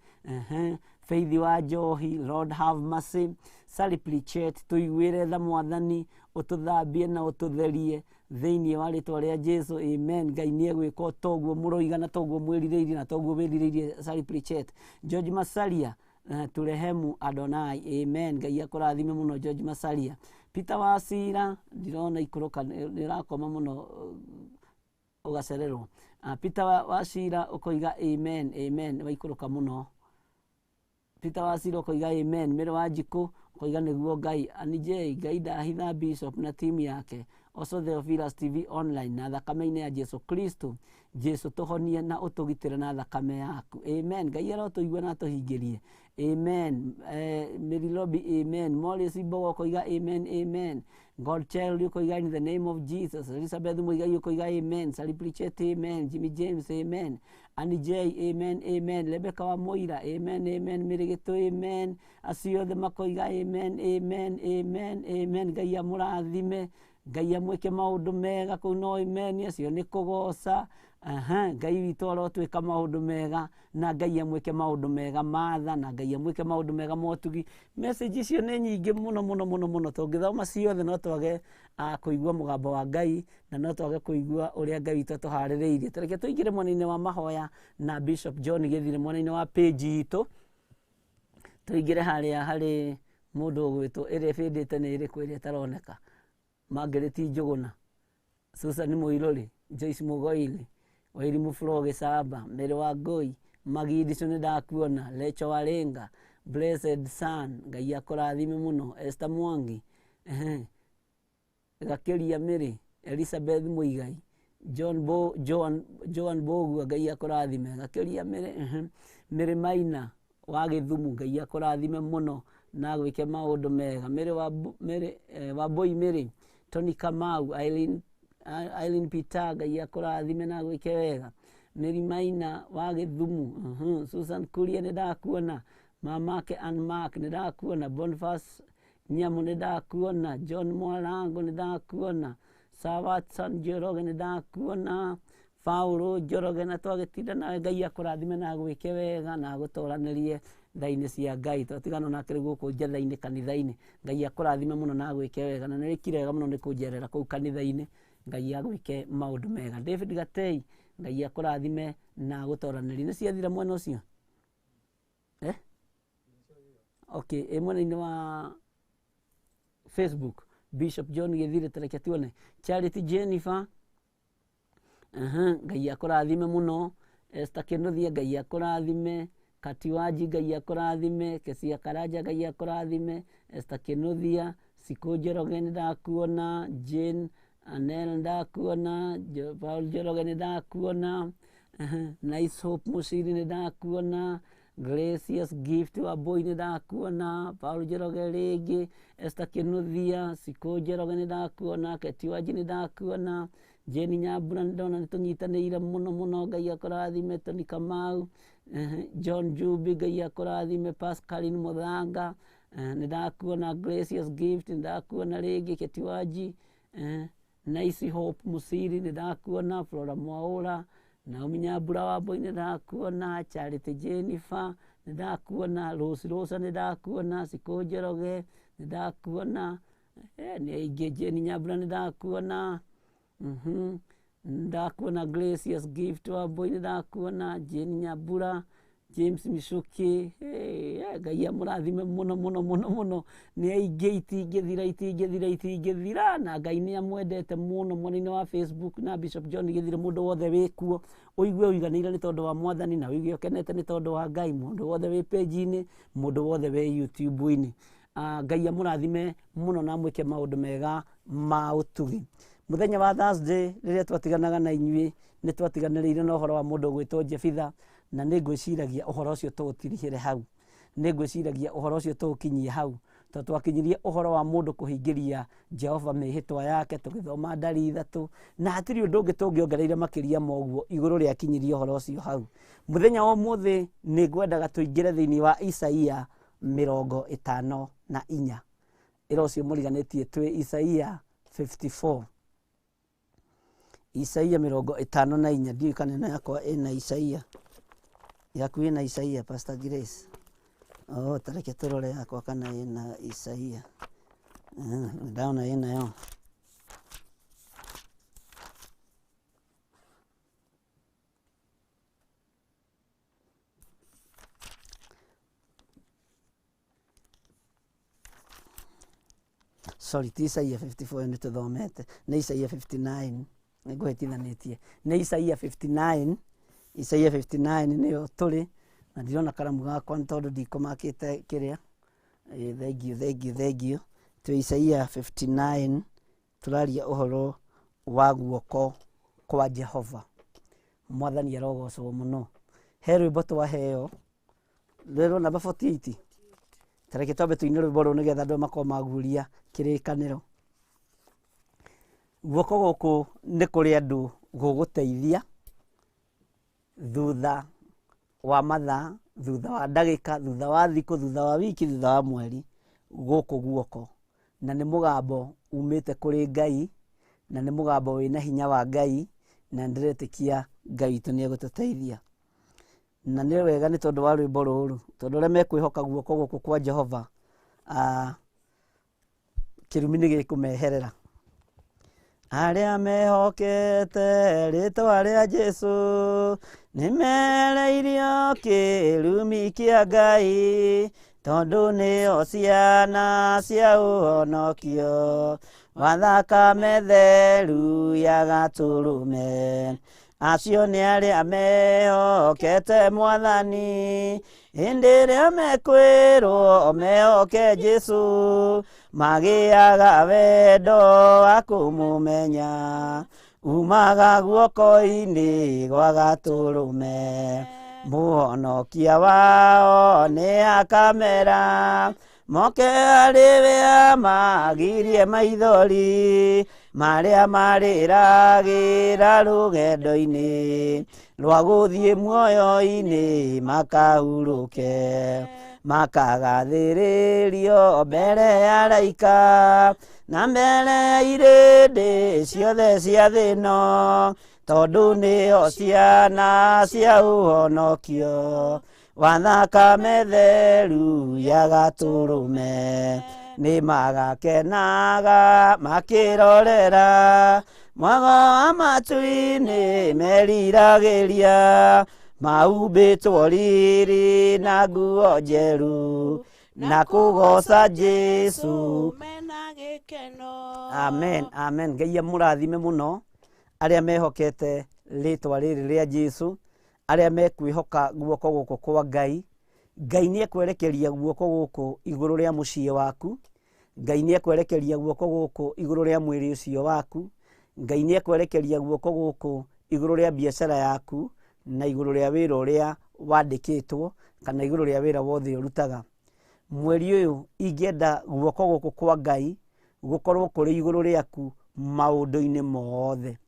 A: Faith wa Njohi, Lord have mercy. Sally Plichet, tũiguĩre tha mwathani, ũtũthambie na ũtũtherie thĩinĩ wa rĩtwa rĩa Jesu. Amen. Ngai nĩ egwĩka toguo mũroiga na toguo mwĩrirĩirie na toguo wĩrirĩirie. Sally Plichet. George Masalia, turehemu Adonai, amen. Ngai akũrathime mũno George Masalia. Peter Wasira ndirona ikũrũka nĩrakoma mũno ũgacererwo. Peter Wasira ũkoiga amen, amen, waikũrũka mũno. Peter Wasira ũkoiga amen. Mĩrĩ wa Njikũ ũkoiga nĩguo Ngai. Ani J, Ngai ndahitha Bishop na timu yake. Also THEOPHILUS TV online na thakame-inĩ ya Jesu Kristo. Jesu tũhonie na ũtũgitĩre na thakame yaku, amen. Ngai arotũigua na atũhingĩrie, amen. Mary Lobby, amen. Morris Ibogo ũkoiga amen, amen. God child ũkoiga in the name of Jesus. Elizabeth Muigai ũkoiga amen. Sally Pritchett, amen. Jimmy James, amen. Annie J, amen, amen. Rebecca wa Moira, amen, amen. Mĩrĩgĩtũ, amen. Acio othe makoiga amen, amen, amen, amen. Ngai amũrathime, Ngai amwĩke maũndũ mega kũu no amen. Acio nĩ kũgoca, Ngai witũ arotwĩka maũndũ mega, na Ngai amwĩke maũndũ mega matha, na Ngai amwĩke maũndũ mega motugi. Message icio nĩ nyingĩ mũno mũno mũno mũno, tũngĩthoma ciothe no twage kũigua mũgambo wa Ngai, na no twage kũigua ũrĩa Ngai witũ tũharĩrĩirie. Tũreke tũingĩre mwena-inĩ wa mahoya na Bishop John Githiri mwena-inĩ wa page itũ. Tũingĩre harĩa harĩ mũndũ ũgwĩtwo ĩrĩa ĩbĩndĩte nĩ ĩrĩkũ ĩrĩa ĩtaroneka. Margaret Njũgũna, Susan Mũirũrĩ, Joyce Mũgoili, Wairimũ Flo Gĩcamba, Mary Wangũi, Magidico nĩndakuona, Lecho Warenga, Blessed Son, Ngai akũrathime mũno, Esther Mwangi, Gakĩria Mĩrĩ, Elizabeth Mũigai, Joan Bogua, Ngai akũrathime, Gakĩria Mĩrĩ, Mĩrĩ Maina wa Gĩthumu, Ngai akũrathime mũno na gwĩke maũndũ mega. Mĩrĩ Wambũi Mĩrĩ, Tony Kamau, Eileen Peter, Ngai akũrathime na gwĩke wega. Mary Maina wa Gĩthumu, Susan Kuria nĩndakuona, mamake Ann Mark nĩndakuona, Boniface Nyamu nĩndakuona, John Mwarango nĩndakuona, Watson Njoroge nĩndakuona, Paulo Njoroge na twagĩtinda nawe. Ngai akũrathime na gwĩke wega na gũtũranĩrie thainĩ cia Ngai. Twatigana nake rĩu gũkũ njetha-inĩ kanitha-inĩ. Ngai akũrathime mũno na gwĩke wega, na nĩwĩkire wega mũno nĩ kũnjerera kũu kanitha-inĩ. Ngai agwĩke maũndũ mega. David Gatei, Ngai akũrathime na gũtũranĩrie. Nĩ ciathira mwena ũcio? Okay, mwena-inĩ wa Facebook, Bishop John Githiri, tareke tuone. Charity Jennifer, Ngai akũrathime mũno. Esther Kĩnuthia, Ngai akũrathime. Katiwaji, Ngai akũrathime. Kesia Karanja, Ngai akũrathime. Esther Kĩnuthia, Sikũ Njoroge nĩndakuona, Jane Anel nĩndakuona, Paul Njoroge nĩndakuona, Nice Hope Mũciri nĩndakuona, Gracious Gift Wambũi nĩndakuona, Paul Njoroge rĩngĩ, Esther Kĩnuthia, Sikũ Njoroge nĩndakuona, Ketiwaji nĩndakuona, Jane Nyambura nĩndona nĩtũnyitanĩire mũno mũno. Ngai akũrathime. Tony Kamau, John Jubi, Ngai akũrathime. Pascaline Mũthanga nĩndakuona, Gracious Gift nĩndakuona rĩngĩ, Ketiwaji, Nice Hope Mũciri nĩndakuona, Flora Mwaũra, Naomi Nyambura Wambũi nĩndakuona, Charity Jennifer nĩndakuona, Rose Rosa nĩndakuona, Sikũ Njoroge nĩndakuona, nĩ aingĩ. Jane Nyambura nĩndakuona, nĩndakuona Gracious Gift Wambũi nĩndakuona, Jane Nyambura, James Micuki. Ngai amũrathime mũno mũno mũno mũno. Nĩ aingĩ, itingĩthira, na Ngai nĩ amwendete mũno. Mwena-inĩ wa Facebook na Bishop John Githiri, mũndũ wothe wĩkuo ũigue ũiganĩire nĩ tondũ wa Mwathani, na ũigue ũkenete nĩ tondũ wa Ngai. Mũndũ wothe wĩ page-inĩ, mũndũ wothe wĩ YouTube-inĩ, Ngai amũrathime mũno na mwĩke maũndũ mega ma ũtugi. Mũthenya wa Thursday rĩrĩa twatiganaga na inyuĩ, nĩ twatiganĩrĩire na ũhoro wa mũndũ ũgwĩtwo Jefitha, na nĩ ngwĩciragia ũhoro ũcio tũũtirihĩre hau. Nĩ ngwĩciragia ũhoro ũcio tũũkinyie hau, tondũ twakinyirie ũhoro wa mũndũ kũhingĩria Jehova mĩhĩtwa yake, tũgĩthoma ndari ithatũ, na hatirĩ ũndũ ũngĩ tũngĩongereire makĩria ma ũguo igũrũ rĩa kinyirie ũhoro ũcio hau. Mũthenya wa ũmũthĩ nĩ ngwendaga tũingĩre thĩinĩ wa Isaia 54. Ĩra ũcio mũriganĩtie twĩ Isaia 54. Isaia 54. Ndiũĩ kana ĩno yakwa ĩna Isaia. Yaku ĩna Isaia, Pastor Grace? Tareke tũrore yakwa kana ĩna Isaia. Ndaona ĩnayo. sorry, ti Isaia 54 nĩ tũthomete, nĩ Isaia 59, nĩ ngũhĩtithanĩtie, nĩ Isaia 59, Isaia 59 nĩyo tũrĩ, na ndirona karamu gakwa nĩ tondũ ndikomakĩte kĩrĩa, thank you, twĩ Isaia 59, tũraria ũhoro wa guoko kwa Jehova. Mwathani arogocwo mũno. He rwĩmbo twaheo, rwĩrwo namba 48, tareke twambe tũine rwĩmbo rũu nĩgetha andũ makorwo maguũria kĩrĩkanĩro. Guoko gũkũ nĩ kũrĩ andũ gũgũteithia thutha wa mathaa, thutha wa ndagĩka, thutha wa thikũ, thutha wa wiki, thutha wa mweri, gũkũ guoko. Na nĩ mũgambo umĩte kũrĩ Ngai, na nĩ mũgambo wĩna hinya wa Ngai, na ndĩretĩkia Ngai witũ nĩ egũtũteithia. Na nĩ wega nĩ tondũ wa rwĩmbo rũrũ, tondũ arĩa mekwĩhoka guoko gũkũ kwa Jehova, kĩrumi nĩ gĩkũmeherera. Arĩa mehokete rĩĩtwa rĩa Jesũ nĩ mereirio kĩrumi kĩa Ngai, tondũ nĩo ciana cia ũhonokio wa thakame theru ya Gatũrũme. Acio nĩ arĩa mehokete Mwathani, hĩndĩ ĩrĩa mekwĩrwo mehoke Jesũ, magĩaga wendo wa kũmũmenya, umaga guoko-inĩ gwa Gatũrũme. Mũhonokia wao nĩ akamera, moke harĩ we amagirie maithori, marĩa marĩragĩra rũgendo-inĩ rwa gũthiĩ muoyo-inĩ makahurũke, makagathĩrĩrio mbere ya araika na mbere ya irĩndĩ ciothe cia thĩ ĩno, tondũ nĩo ciana cia ũhonokio wa thakame theru ya Gatũrũme. Nĩ magakenaga makĩrorera, mwago wa matu-inĩ meriragĩria, maumbĩtwo riri na nguo njerũ, na kũgoca Jesũ
C: mena gĩkeno.
A: Amen, amen. Ngai amũrathime mũno arĩa mehokete rĩtwa rĩrĩ rĩa Jesũ, arĩa mekwĩhoka guoko gũkũ kwa Ngai. Ngai nĩ ekwerekeria guoko gũkũ igũrũ rĩa mũciĩ waku, Ngai nĩ ekwerekeria guoko gũkũ igũrũ rĩa mwĩrĩ ũcio waku, Ngai nĩ ekwerekeria guoko gũkũ igũrũ rĩa biacara yaku, na igũrũ rĩa wĩra ũrĩa wandĩkĩtwo, kana igũrũ rĩa wĩra wothe ũrutaga. Mweri ũyũ ingĩenda guoko gũkũ kwa Ngai gũkorwo kũrĩ igũrũ rĩaku maũndũ-inĩ mothe.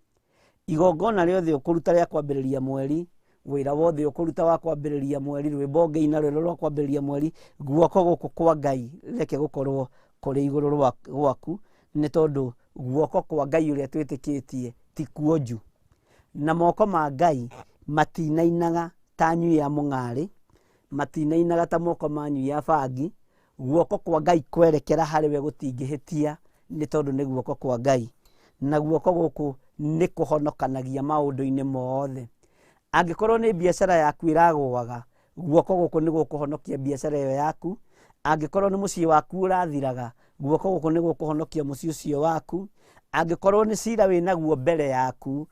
A: Igongona rĩothe ũkũruta rĩa kwambĩrĩria mweri, wĩra wothe ũkũruta wa kwambĩrĩria mweri, rwĩmbo Ngai rwĩrwo rwa kwambĩrĩria mweri, guoko gũkũ kwa Ngai reke gũkorwo kũrĩ igũrũ gwaku, nĩ tondũ guoko kwa Ngai ũrĩa twĩtĩkĩtie ti kuonju. Na moko ma Ngai matinainaga ta nyui ya mũng'arĩ, matinainaga ta moko ma nyui ya bangi. Guoko kwa Ngai kwerekera harĩ we gũtingĩhĩtia, nĩ tondũ nĩ guoko kwa Ngai. Na guoko gũkũ nĩ kũhonokanagia maũndũ-inĩ mothe. Angĩkorwo nĩ biacara yaku ĩragũaga, guoko gũkũ nĩ gũkũhonokia biacara ĩyo yaku. Angĩkorwo nĩ mũciĩ waku ũrathiraga, guoko gũkũ nĩ gũkũhonokia mũciĩ ũcio waku. Angĩkorwo nĩ cira wĩnaguo mbere yaku,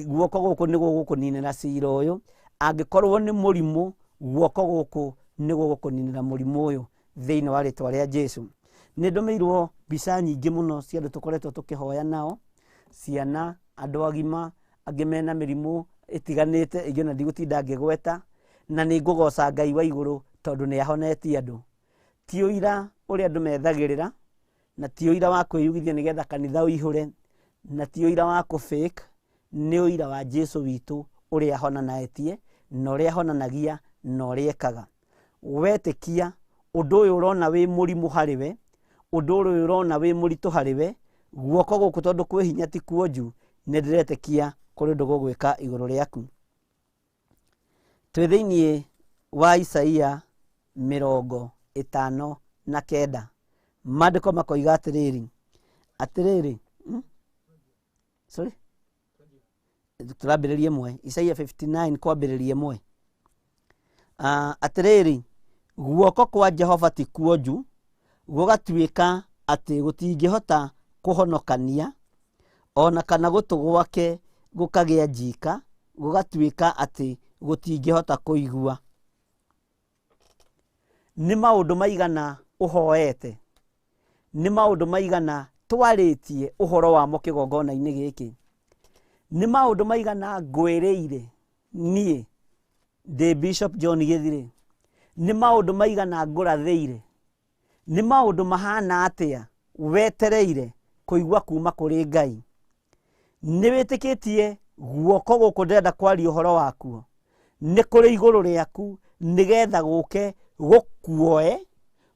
A: guoko gũkũ nĩ gũgũkũninĩra cira ũyũ. Angĩkorwo nĩ mũrimũ, guoko gũkũ nĩ gũgũkũninĩra mũrimũ ũyũ thĩinĩ wa rĩtwa rĩa Jesũ. Nĩ ndũmĩirwo mbica nyingĩ mũno cia andũ tũkoretwo tũkĩhoya nao, ciana, andũ agima, angĩ mena mĩrimũ ĩtiganĩte, ĩngĩ ona ndigũtinda ngĩgweta, na nĩ ngũgoca Ngai wa igũrũ tondũ nĩ ahonetie andũ. Ti ũira ũrĩa andũ methagĩrĩra, na ti ũira wa kwĩyugithia nĩgetha kanitha ũihũre, na ti ũira wa kũ-fake, nĩ ũira wa Jesũ witũ ũrĩa ahonanĩtie, na ũrĩa ahonanagia, na ũrĩa ekaga. Wetĩkia ũndũ ũyũ ũrona wĩ mũrimũ harĩ we, ũndũ ũyũ ũrona wĩ mũritũ harĩ we, guoko gũkũ tondũ kwĩ hinya ti kuonju, nĩ ndĩretĩkia kũrĩ ũndũ gũgwĩka igũrũ rĩaku. Twĩ thĩinĩ wa Isaia 59, maandĩko makoiga atĩrĩrĩ, sorry, tũrambĩrĩrie mwe, Isaia 59 kwambĩrĩria mwe. Atĩrĩrĩ, guoko kwa Jehova ti kuonju, gũgatuĩka atĩ gũtingĩhota kũhonokania ona kana gũtũ gwake gũkagĩa njika, gũgatuĩka atĩ gũtingĩhota kũigua. Nĩ maũndũ maigana ũhoete, nĩ maũndũ maigana twarĩtie ũhoro wamo kĩgongona-inĩ gĩkĩ, nĩ maũndũ maigana ngwĩrĩire niĩ ndĩ Bishop John Githiri, nĩ maũndũ maigana ngũrathĩire, nĩ maũndũ mahana atĩa wetereire kũigua kuma kũrĩ Ngai. Nĩ wĩtĩkĩtie guoko gũkũ ndĩrenda kwaria ũhoro wakuo nĩ kũrĩ igũrũ rĩaku, nĩgetha gũke gũkuoe,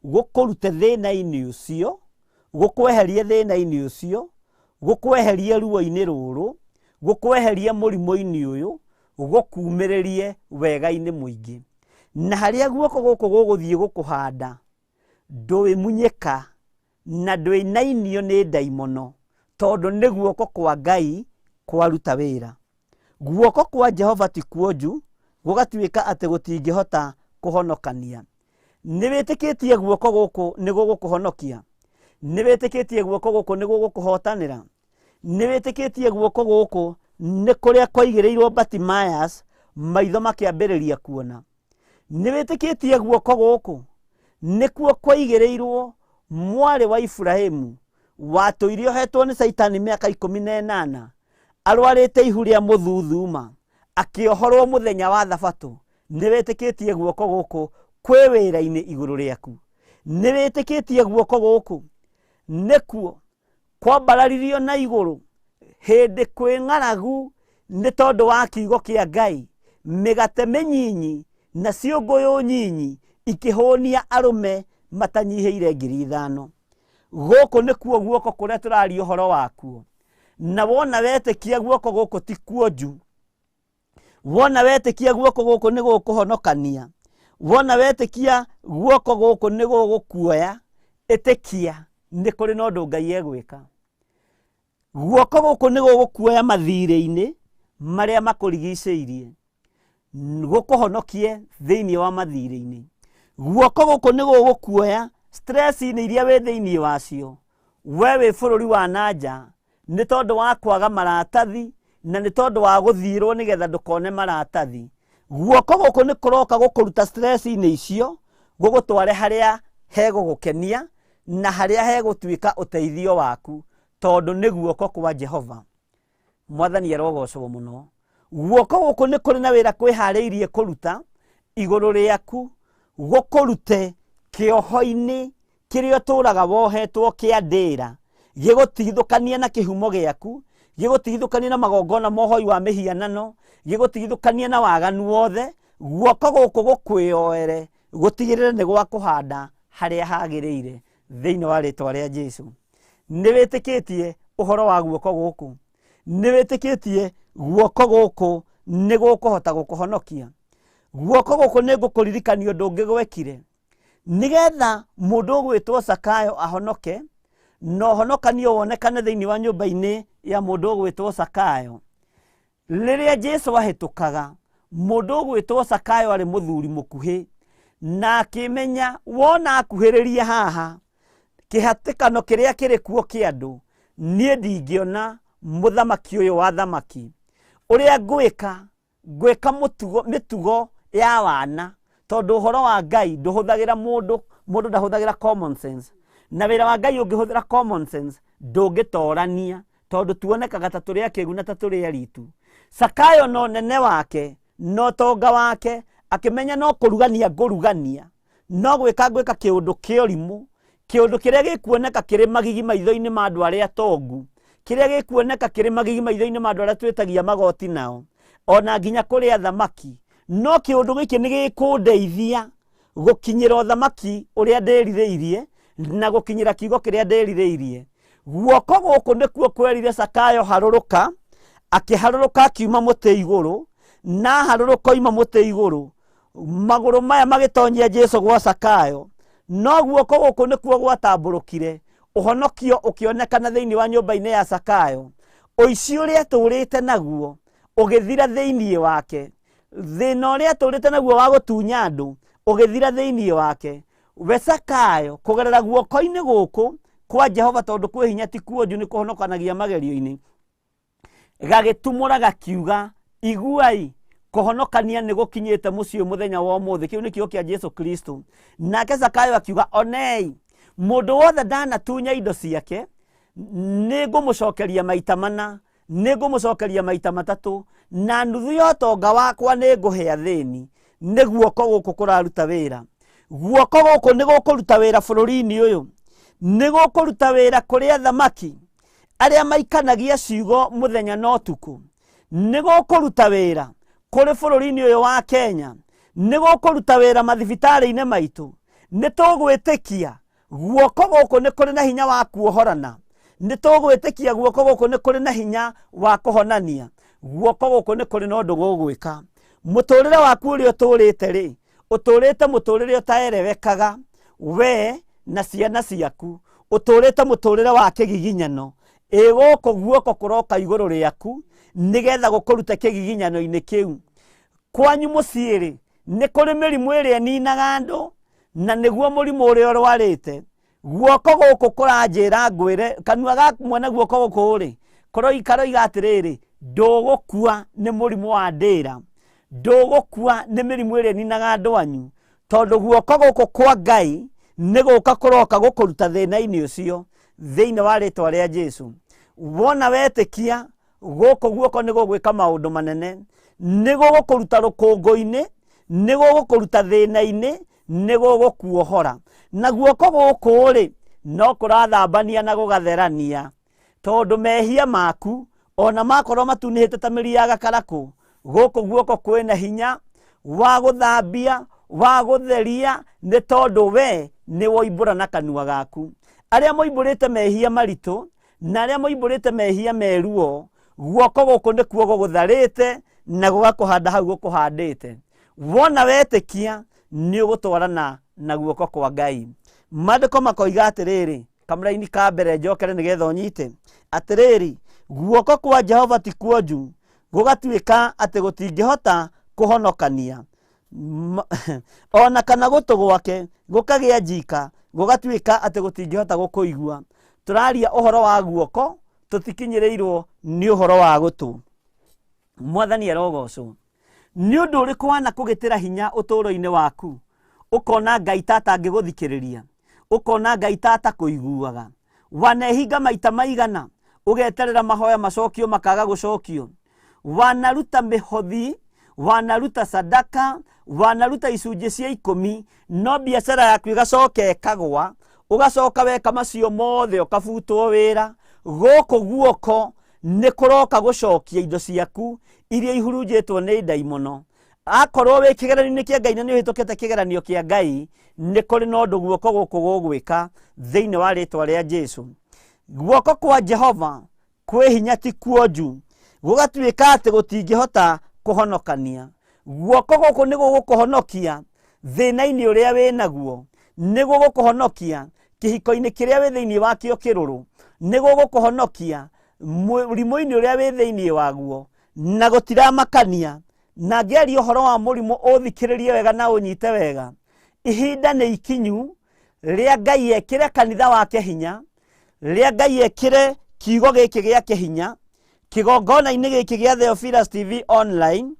A: gũkũrute thĩna-inĩ ũcio, gũkweherie thĩna-inĩ ũcio, gũkweherie ruo-inĩ rũrũ, gũkweherie mũrimũ-inĩ ũyũ, gũkumĩrĩrie wega-inĩ mũingĩ. Na harĩa guoko gũkũ gũgũthiĩ gũkũhanda, ndwĩmunyĩka na ndwĩnainio nĩ ndaimono, tondũ nĩ guoko kwa Ngai kwaruta wĩra. Guoko kwa Jehova ti kuonju, gũgatuĩka atĩ gũtingĩhota kũhonokania. Nĩ wĩtĩkĩtie guoko gũkũ nĩ gũgũkũhonokia, nĩ wĩtĩkĩtie guoko gũkũ nĩ gũgũkũhotanĩra, nĩ wĩtĩkĩtie guoko gũkũ nĩ kũrĩa kwaigĩrĩirwo Bartimaeus maitho makĩambĩrĩria kuona, nĩ wĩtĩkĩtie guoko gũkũ nĩkuo kwaigĩrĩirwo mwarĩ wa Ibrahimu watũire ohetwo nĩ Saitani mĩaka 18, arwarĩte ihu rĩa mũthuthuma, akĩohorwo mũthenya wa Thabatũ. Nĩ wĩtĩkĩtie guoko gũkũ kwĩ wĩra-inĩ igũrũ rĩaku, nĩ wĩtĩkĩtie guoko gũkũ nĩkuo kwambararirio na igũrũ hĩndĩ kwĩ ng'aragu nĩ tondũ wa kiugo kĩa Ngai, mĩgate mĩnyinyi na ciũngũyũ nyinyi ikĩhũnia arũme matanyihĩire 5,000. Gũkũ nĩkuo guoko kũrĩa tũraria ũhoro wakuo. Na wona wetĩkia guoko gũkũ ti kuonju, wona wetĩkia guoko gũkũ nĩ gũkũhonokania, wona wetĩkia guoko gũkũ nĩ gũgũkuoya, ĩtĩkia nĩ kũrĩ na ũndũ Ngai egwĩka. Guoko gũkũ nĩ gũgũkuoya mathirĩ-inĩ marĩa makũrigicĩirie, gũkũhonokie thĩinĩ wa mathirĩ-inĩ. Guoko gũkũ nĩ gũgũkuoya stress-inĩ iria wĩ thĩinĩ wacio, we wĩ bũrũri wa nanja, nĩ tondũ wa kwaga maratathi na nĩ tondũ wa gũthirwo nĩgetha ndũkone maratathi. Guoko gũkũ nĩ kũroka gũkũruta stress-inĩ icio, gũgũtware harĩa hegũgũkenia na harĩa hegũtuĩka ũteithio waku, tondũ nĩ guoko kwa Jehova. Mwathani arogocwo mũno. Guoko gũkũ nĩ kũrĩ na wĩra kwĩharĩirie kũruta igũrũ rĩaku, gũkũrute kĩoho-inĩ kĩrĩa ũtũraga wohetwo kĩa ndĩra, gĩgũtigithũkania na kĩhumo gĩaku, gĩgũtigithũkania na magongona mohoi wa mĩhianano, gĩgũtigithũkania na waganu wothe. Guoko gũkũ gũkwĩoere gũtigĩrĩre nĩ gwakũhanda harĩa hagĩrĩire thĩinĩ wa rĩtwa rĩa Jesũ. Nĩ wĩtĩkĩtie ũhoro wa guoko gũkũ, nĩ wĩtĩkĩtie guoko gũkũ nĩ gũkũhota gũkũhonokia. Guoko gũkũ nĩ ngũkũririkania ũndũ ũngĩ gwekire, nĩgetha mũndũ ũgwĩtwo Zakayo ahonoke, na ũhonokanio wonekane thĩinĩ wa nyũmba-inĩ ya mũndũ ũgwĩtwo Zakayo. Rĩrĩa Jesũ ahĩtũkaga, mũndũ ũgwĩtwo Zakayo arĩ mũthuri mũkuhĩ, na akĩmenya wona akuhĩrĩria haha kĩhatĩkano kĩrĩa kĩrĩ kuo kĩa andũ, niĩ ndingĩona mũthamaki ũyũ wa thamaki. Ũrĩa ngwĩka mĩtugo ya wana, tondũ ũhoro wa Ngai ndũhũthagĩra mũndũ ndahũthagĩra common sense, na wĩra wa Ngai ũngĩhũthĩra common sense ndũngĩtorania, tondũ tuonekaga ta tũrĩ akĩgu na ta tũrĩ aritu. Zakayo no nene wake no tonga wake akĩmenya no kũrugania ngũrugania, no gwĩka kĩũndũ kĩũrimũ, kĩũndũ kĩrĩa gĩkuoneka kĩrĩ magigi maitho-inĩ ma andũ arĩa atongu, kĩrĩa gĩkuoneka kĩrĩ magigi maitho-inĩ ma andũ arĩa twĩtagia magoti nao, ona nginya kũrĩ athamaki. No kĩũndũ gĩkĩ nĩ gĩkũndeithia gũkinyĩra ũthamaki ũrĩa ndĩrirĩirie na gũkinyĩra kiugo kĩrĩa ndĩrirĩirie. Guoko gũkũ nĩkuo kwerire Zakayo harũrũka, akĩharũrũka akiuma mũtĩ igũrũ, na harũrũka oima mũtĩ igũrũ, magũrũ maya magĩtonyia Jesũ gwa Zakayo. No guoko gũkũ nĩkuo gwatambũrũkire, ũhonokio ũkĩonekana thĩinĩ wa nyũmba-inĩ ya Zakayo. Ũici ũrĩa tũrĩte naguo ũgĩthira thĩinĩ wake, thĩna ũrĩa tũrĩte naguo wa gũtunya andũ ũgĩthira thĩinĩ wake. We Zakayo kũgerera guoko-inĩ gũkũ
B: kwa Jehova tondu kwi hinya ti kuonju ni kuhonokanagia magerio-ini gagitumura gakiuga iguai kuhonokania ni gukinyite mucio muthenya wa umuthi. Kiu ni kio kia Jesu Kristo. Nake Zakayo akiuga onei mundu wothe ndanatunya indo ciake ni ngumucokeria maita mana, ni ngumucokeria maita matatu, na nuthu ya utonga wakwa ni nguhea thini. Ni guoko guku kuraruta wira. Guoko guku ni gukuruta wira bururi-ini uyu, ni gukuruta wira kuri athamaki aria maikanagia ciugo muthenya na utuku, ni gukuruta wira kuri bururi-ini uyu wa Kenya, ni gukuruta wira mathibitari-ini maitu. Ni tugwitikia guoko guku ni kuri na hinya wa kuohorana, ni tugwitikia guoko guku ni kuri na hinya wa kuhonania. Guoko guku ni kuri na undu gugwika. Muturire waku uri uturite ri, uturite muturire utaerewekaga we na ciana ciaku, uturite muturire wa kigiginyano. Guku guoko kuroka iguru riaku nigetha gukurute kigiginyano-ini kiu. Kwanyu muciiri ni kuri mirimu iria ninaga andu, na niguo murimu uria urwarite. Guoko guku kuranjira ngwire kanua gaku mwene guoko guku uri karoiga atiriri ndugukua ni murimu wa ndira, ndugukua ni mirimu iria ninaga andu anyu, tondu guoko guku kwa Ngai ni guka kuroka gukuruta thina-ini ucio thiini wa ritwa ria Jesu. Wona wetikia guku guoko ni gugwika maundu manene, ni gukuruta rukungu-ini, ni gukuruta thina-ini, ni gukuohora. Na guoko guku ri no kurathambania na gugatherania, tondu mehia maku ona makorwo matunihite ta miri ya gakaraku, guku guoko kwina hinya wa guthambia, wa gutheria, ni tondu we ni woimbura na kanua gaku. Aria moimburite mehia maritu na aria moimburite mehia meruo, guoko guku ni kuo gugutharite na gugakuhanda hau gukuhandite. Wona wetikia ni ugutwarana na guoko kwa Ngai. Maandiko makoiga atiriri, kamuraini ka mbere njokere nigetha unyite atiriri, guoko kwa Jehova ti kuonju gugatuika ati gutingihota kuhonokania, ona kana gutu gwake gukagia njika gugatuika ati gutingihota gukuigua. Turaria uhoro wa guoko, tutikinyirirwo ni uhoro wa gutu. Mwathani arogocwo. Ni undu uriku wana kugitira hinya uturo-ini waku, ukona Ngai tata angiguthikiriria, ukona Ngai tata kuiguaga, wanehinga maita maigana ugeterera mahoya macokio makaga gucokio, wanaruta mihothi, wanaruta sadaka, wanaruta icunji cia 10, no biacara yaku igacoka ikagwa, ugacoka weka macio mothe ukabutwo wira. Guku guoko ni kuroka gucokia indo ciaku iria ihurunjitwo ni ndaimono. Akorwo wi kigeranio kia Ngai na ni uhitukite kigeranio kia Ngai, ni kuri na undu guoko guku gugwika thiini wa ritwa ria Jesu. Guoko kwa Jehova kwi hinya ti kuonju gugatuika ati gutingihota kuhonokania. Guoko guku ni gugukuhonokia thina-ini uria winaguo, ni gugukuhonokia kihiko-ini kiria wi thiini wa kio kiruru, ni gugukuhonokia murimu-ini uria wi thiini waguo, na gutiramakania. Na ngeria uhoro wa murimu uthikiririe wega na unyite wega. Ihinda ni ikinyu ria Ngai ekire kanitha wake hinya, ria Ngai ekire kiugo giki giake hinya, kigongona-ini giki gia THEOPHILUS TV online.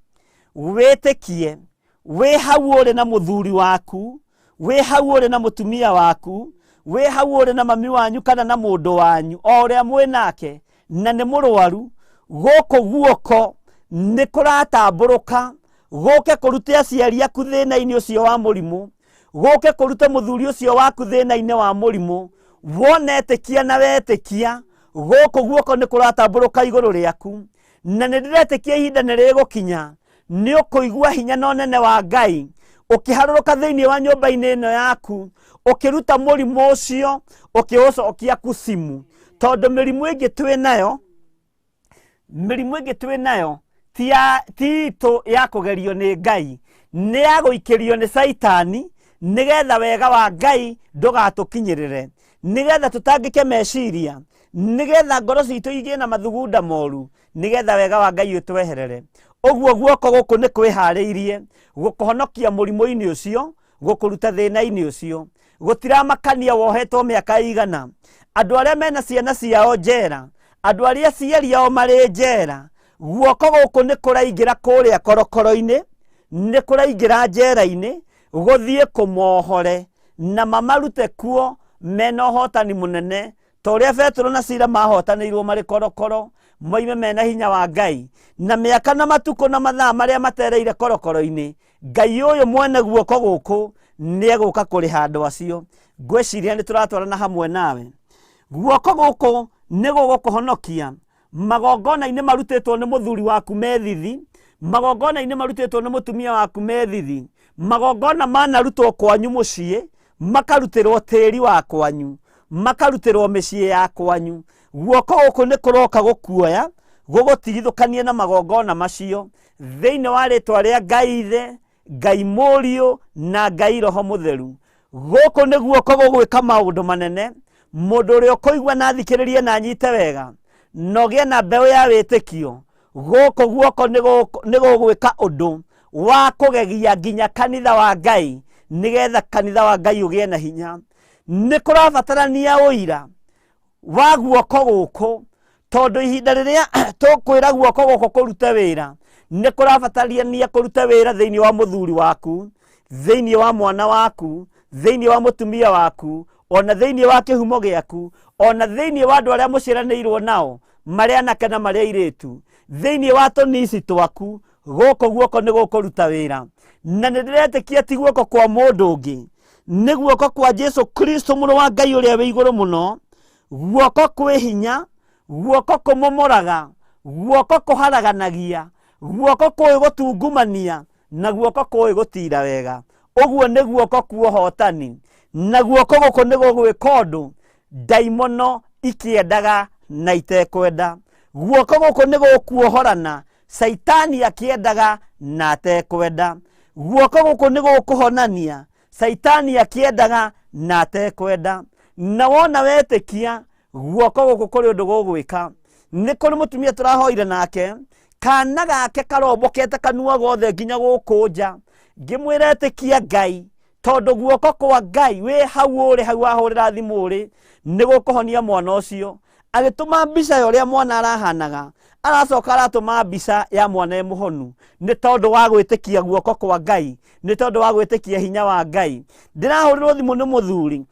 B: Witikie wi hau uri na muthuri waku, wi hau uri na mutumia waku, wi hau uri na mami wanyu kana na mundu wanyu o uria mwinake na ni murwaru. Guku guoko ni kuratamburuka guke kurute aciari aku thina-ini ucio wa murimu, guke kurute muthuri ucio waku thina-ini wa murimu. Wonetikia na wetikia guku guoko ni kuratamburuka iguru riaku, na ni ndiretikia ihinda ni rigukinya ni ukuigua hinya na unene wa Ngai ukiharuruka thiini wa nyumba-ini ino yaku, ukiruta murimu ucio ukiucokia kusimu. Tondu mirimu ingi twi nayo ti itu ya kugerio ni Ngai, ni ya guikirio ni Saitani nigetha wega wa Ngai ndugatukinyirire, nigetha tutangike meciria, nigetha ngoro citu igie na mathugunda moru, nigetha wega wa Ngai utweherere. Uguo guoko guku ni kwihariirie gukuhonokia murimu-ini ucio, gukuruta thina-ini ucio. Gutiramakania wohetwo miaka igana andũ arĩa mena ciana ciao njera, andũ arĩa aciari ao marĩ njera, guoko gũkũ nĩ kũraingĩra kũrĩa korokoro-inĩ, nĩ kũraingĩra njera-inĩ, gũthiĩ kũmohore na mamarute kuo mena ũhotani mũnene, ta ũrĩa Petro na Sila mahotanĩirwo marĩ korokoro, moime mena hinya wa Ngai, na mĩaka na matukũ na mathaa marĩa matereire korokoro-inĩ, Ngai ũyũ mwene guoko gũkũ nĩ egũka kũrĩha andũ acio. Ngwĩciria nĩ tũratwarana hamwe nawe. Guoko gũkũ nĩ gũgũkũhonokia magongona-inĩ marutĩtwo nĩ mũthuri waku methithi, magongona-inĩ marutĩtwo nĩ mũtumia waku methithi, magongona manarutwo kwanyu mũciĩ, makarutĩrwo tĩri wa kwanyu, makarutĩrwo mĩciĩ ya kwanyu. Guoko gũkũ nĩ kũroka gũkuoya, gũgũtigithũkanie na magongona macio, thĩinĩ wa rĩtwa rĩa Ngai Ithe, Ngai Mũriũ na Ngai Roho Mũtheru. Gũkũ nĩ guoko gũgwĩka maũndũ manene. Mũndũ ũrĩa ũkũigua na athikĩrĩrie na anyite wega, na ũgĩe na mbeũ ya wĩtĩkio, gũkũ guoko nĩ gũgwĩka ũndũ wa kũgegia nginya kanitha wa Ngai, nĩgetha kanitha wa Ngai ũgĩe na hinya. Nĩ kũrabatarania ũira wa guoko gũkũ, tondũ ihinda rĩrĩa tũkwĩra guoko gũkũ kũrute wĩra, nĩ kũrabatarania kũruta wĩra thĩinĩ wa mũthuri waku, thĩinĩ wa mwana waku, thĩinĩ wa mũtumia waku, ona thĩinĩ wa kĩhumo gĩaku, ona thĩinĩ wa andũ arĩa mũciaranĩirwo nao, marĩa anake na marĩa airĩtu, thĩinĩ wa tũnisi twaku, gũkũ guoko nĩ gũkũruta wĩra. Na nĩ ndĩretĩkia ti guoko kwa mũndũ ũngĩ, nĩ guoko kwa Jesu Kristo mũrũ wa Ngai ũrĩa wĩ igũrũ mũno. Guoko kwĩ hinya, guoko kũmomoraga, guoko kũharaganagia, guoko kũĩ gũtungumania, na guoko kũĩ gũtira wega. Ũguo nĩ guoko kwa ũhotani, na guoko gũkũ nĩ gũgwĩka ũndũ ndaimono ikĩendaga na itekwenda. Guoko gũkũ nĩ gũkuohorana Saitani akĩendaga na atekwenda. Guoko gũkũ nĩ gũkũhonania Saitani akĩendaga na atekwenda. Na wona wetĩkia, guoko gũkũ kũrĩ ũndũ gũgwĩka. Nĩ kũrĩ mũtumia tũrahoire nake, kana gake karombokete kanua gothe nginya gũkũ nja, ngĩmwĩra etĩkia Ngai, tondũ guoko kwa Ngai wĩ hau ũrĩ, hau wahũrĩra thimũ ũrĩ, nĩ gũkũhonia mwana ũcio. Agĩtũma mbica ya ũrĩa mwana arahanaga, aracoka aratũma mbica ya mwana mũhonu, nĩ tondũ wa gwĩtĩkia guoko kwa Ngai, nĩ tondũ wa gwĩtĩkia hinya wa Ngai. Ndĩrahũrĩrwo thimũ nĩ mũthuri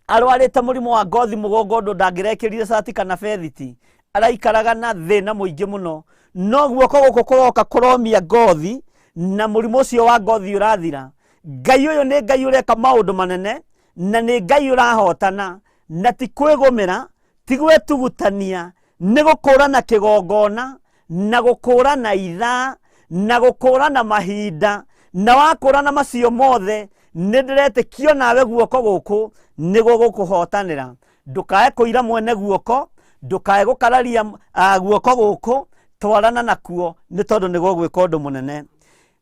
B: arwarĩte mũrimũ wa ngothi mũgongo, ũndũ ndangĩrekĩrire cati kana bethiti, araikaraga na thĩna mũingĩ mũno, no guoko gũkũ kũroka kũromia ngothi, na mũrimũ ũcio wa ngothi ũrathira. Ngai ũyũ nĩ Ngai ũreka maũndũ manene, na nĩ Ngai ũrahotana, na ti kwĩgũmĩra, ti gwĩtugutania, nĩ gũkũrana kĩgongona, na gũkũrana ithaa, na gũkũrana mahinda, na wakũrana macio mothe, nĩ ndĩretĩkio nawe guoko gũkũ nĩ gũgũkũhotanĩra. Ndũkae kũira mwene guoko, ndũkae gũkararia guoko gũkũ, twarana nakuo, nĩ tondũ nĩ gũgwĩka ũndũ mũnene.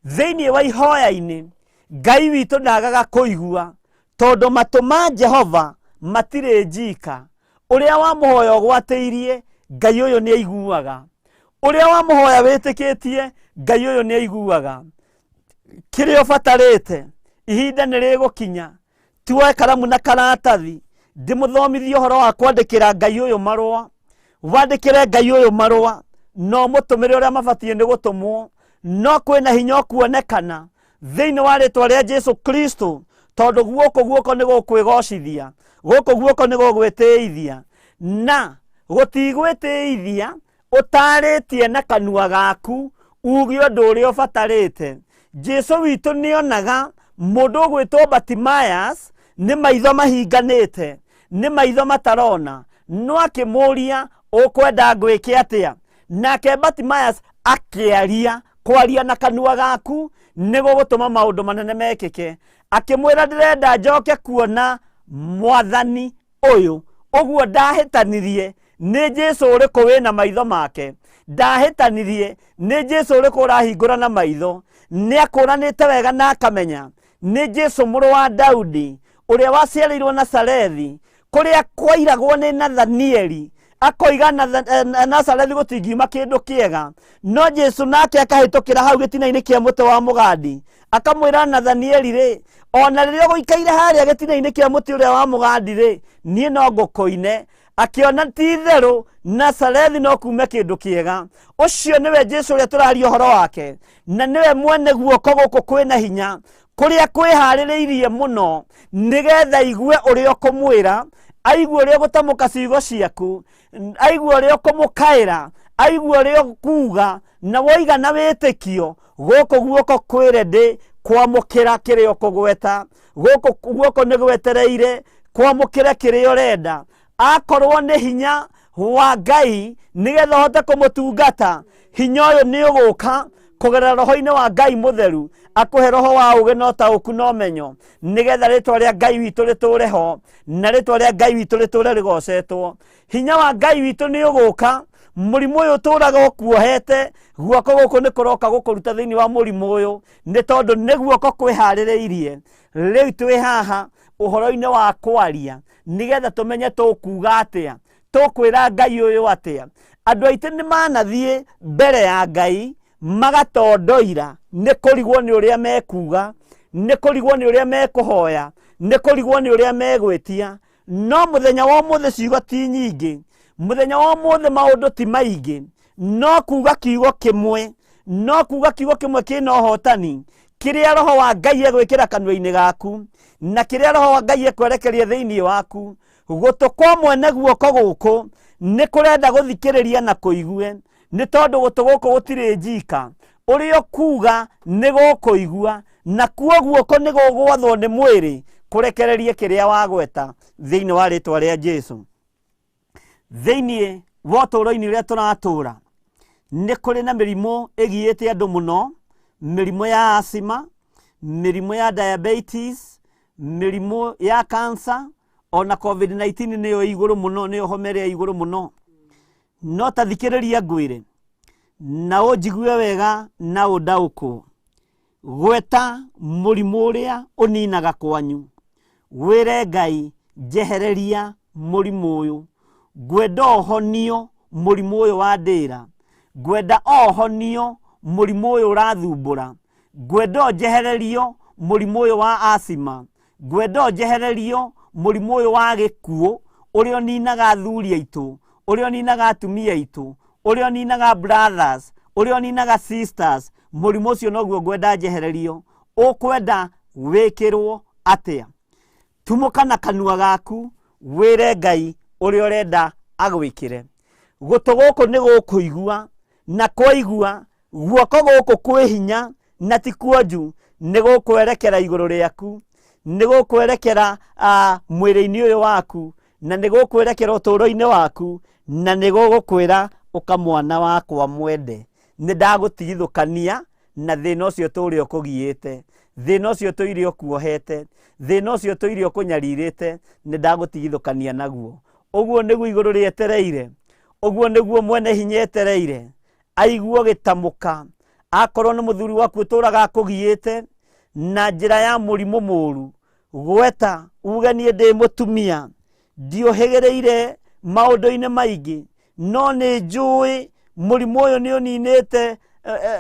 B: Thĩinĩ wa ihoya-inĩ, Ngai witũ ndagaga kũigua, tondũ matũ ma Jehova matirĩ njika. Ũrĩa wamũhoya ũgwatĩirie, Ngai ũyũ nĩ aiguaga. Ũrĩa wamũhoya wĩtĩkĩtie, Ngai ũyũ nĩ aiguaga. Kĩrĩa ũbatarĩte, ihinda nĩ rĩgũkinya, tuoe karamu na karatathi, ndĩmũthomithie ũhoro wa kwandĩkĩra Ngai ũyũ marũa. Wandĩkĩre Ngai ũyũ marũa, no mũtũmĩre ũrĩa mabatiĩ nĩ gũtũmwo, no kwĩna hinya ũkuonekana thĩinĩ wa rĩtwa rĩa Jesu Kristo, tondũ guoko nĩ gũkwĩgocithia, guoko nĩ gũgwĩtĩithia, na gũtigwĩtĩithia ũtarĩtie na kanua gaku, uge ũndũ ũrĩa ũbatarĩte. Jesu witũ nĩonaga mũndũ ũgwĩtwo Bartimaeus, nĩ maitho mahinganĩte, nĩ maitho matarona, no akĩmũria ũkwenda ngwĩke atĩa? Nake Bartimaeus akĩaria, kwaria na kanua gaku nĩ gũgũtũma maũndũ manene mekĩke. Akĩmwĩra ndĩrenda njoke kuona Mwathani ũyũ. Ũguo ndahĩtanirie, nĩ Jesu ũrĩkũ wĩna maitho make? Ndahĩtanirie, nĩ Jesu ũrĩkũ ũrahingũra na maitho? Nĩ akũranĩte wega na akamenya, nĩ Jesu mũrũ wa Daudi, ũrĩa waciarĩirwo Nazarethi, kũrĩa kwairagwo nĩ Nathanieli, akoiga Nazarethi gutingiuma kindu kiega, no Jesu nake akahitukira hau gitina-ini kia muti wa mugandi, akamwira Nathanieli ri, ona riria guikaire haria gitina-ini kia muti uria wa mugandi ri, nie no ngukoine. Akiona ti theru Nazarethi no kume kindu kiega. Ucio niwe Jesu uria turaria uhoro wake, na niwe mwene guoko guku kwina hinya, kuria kwihaririirie muno nigetha igue uria ukumwira, aigue uria gutamuka ciugo ciaku, aigue uria ukumukaira, aigue uria kuga, na woiga na witikio guku guoko kwirende kwamukira kiria ukugweta, guku guoko nigwetereire kwamukira kiria urenda. Akorwo ni hinya wa Ngai nigetha hote kumutungata, hinya uyu ni uguka kugerera roho-ini wa Ngai mutheru, akuhe roho wa uge no tauku no menyo, nigetha ritwa ria Ngai witu ritureho, na ritwa ria Ngai witu riture rigocetwo. Hinya wa Ngai witu ni uguka, murimu uyu turaga ukuohete, guoko guku ni kuroka gukuruta thiini wa murimu uyu, ni tondu ni guoko kwihaririirie. Riu twi haha uhoro-ini wa kwaria nigetha tumenye tukuga atia, tukwira Ngai uyu atia. Andu aitu ni manathie mbere ya Ngai magatondoira, ni kurigwo ni uria mekuga, ni kurigwo ni uria mekuhoya, ni kurigwo ni uria megwitia. No muthenya wa muthe ciugo ti nyingi, muthenya wa muthe maundu ti maingi, no kuga kiugo kimwe, no kuga kiugo kimwe kina uhotani, kiria roho wa Ngai egwikira kanua-ini gaku, na kiria roho wa Ngai ekwerekeria thiini waku. Gutukwa mwene guoko guku ni kurenda guthikiriria na kuigue, ni tondu gutu guku gutiri njika, urio kuga ni gukuigua, na kuo guoko ni gugwathwo ni mwiri kurekereria kiria wagweta thiini wa ritwa ria Jesu. Thiini wa uturo-ini uria turatura ni kuri na mirimu igiite andu muno, mirimu ya asthma, mirimu ya diabetes, mirimu ya cancer, ona COVID-19 niyo iguru muno, niyo homere ya iguru muno. No tathikiriria ngwire na unjigue wega na undauku, gweta murimu uria uninaga kwanyu, wire Ngai njehereria murimu uyu, gwenda ohonio murimu uyu wa ndira, gwenda ohonio murimu uyu urathumbura, gwenda njehererio murimu uyu wa asthma, gwenda njehererio murimu uyu wa gikuo uria ninaga athuri aitu, uria ninaga atumia aitu, uria ninaga brothers, uria ninaga sisters. Murimu ucio noguo gwenda njehererio. Ukwenda wikirwo atia? Tumuka na kanua gaku wire Ngai uria urenda agwikire. Gutu guku ni gukuigua, na kwaigua guoko guku kwi hinya na ti kuonju, ni gukwerekera iguru riaku, ni gukwerekera mwiri-ini uyu waku, na ni gukwerekera uturo-ini waku, na ni gukwira uka mwana wakwa mwende, ni ndagutigithukania na thina ucio turi ukugiite, thina ucio tuiri ukuohete, thina ucio tuiri ukunyaririte, ni ndagutigithukania naguo. Uguo niguo iguru rietereire, uguo niguo mwene hinya etereire, aiguo gitamuka. Akorwo ni muthuri waku uturaga akugiite na njira ya murimu muru, gweta uge nie ndi mutumia, ndiohegereire maundu-ini maingi, no ni njui murimu uyu ni uninite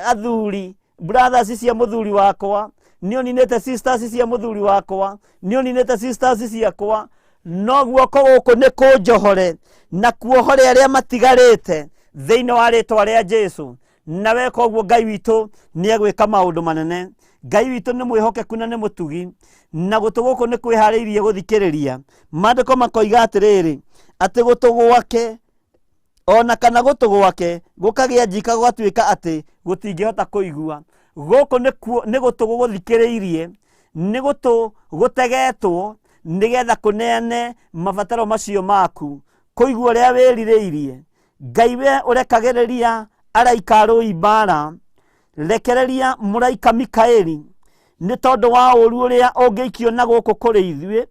B: athuri, brothers cia muthuri wakwa, ni uninite sisters cia muthuri wakwa, ni uninite sisters ciakwa. No guoko guku ni kunjohore na kuohore aria matigarite thiini wa ritwa ria Jesu. Na weka uguo Ngai witu ni egwika maundu manene. Ngai witu ni mwihokeku na ni mutugi, na gutu guku ni kwihariirie guthikiriria. Maandiko makoiga atiriri, ati gutu gwake ona kana gutu gwake gukagia njika gwatuika ati gutingihota kuigua. Guku ni gutu guthikiriirie, ni gutu gutegetwo nigetha kuneane mabataro macio maku, kuigua ria wiririirie. Ngai we urekagiriria araika rui mbara, rekereria muraika Mikaeli, ni tondu wa uru uria ungiikio na guku kuri ithue,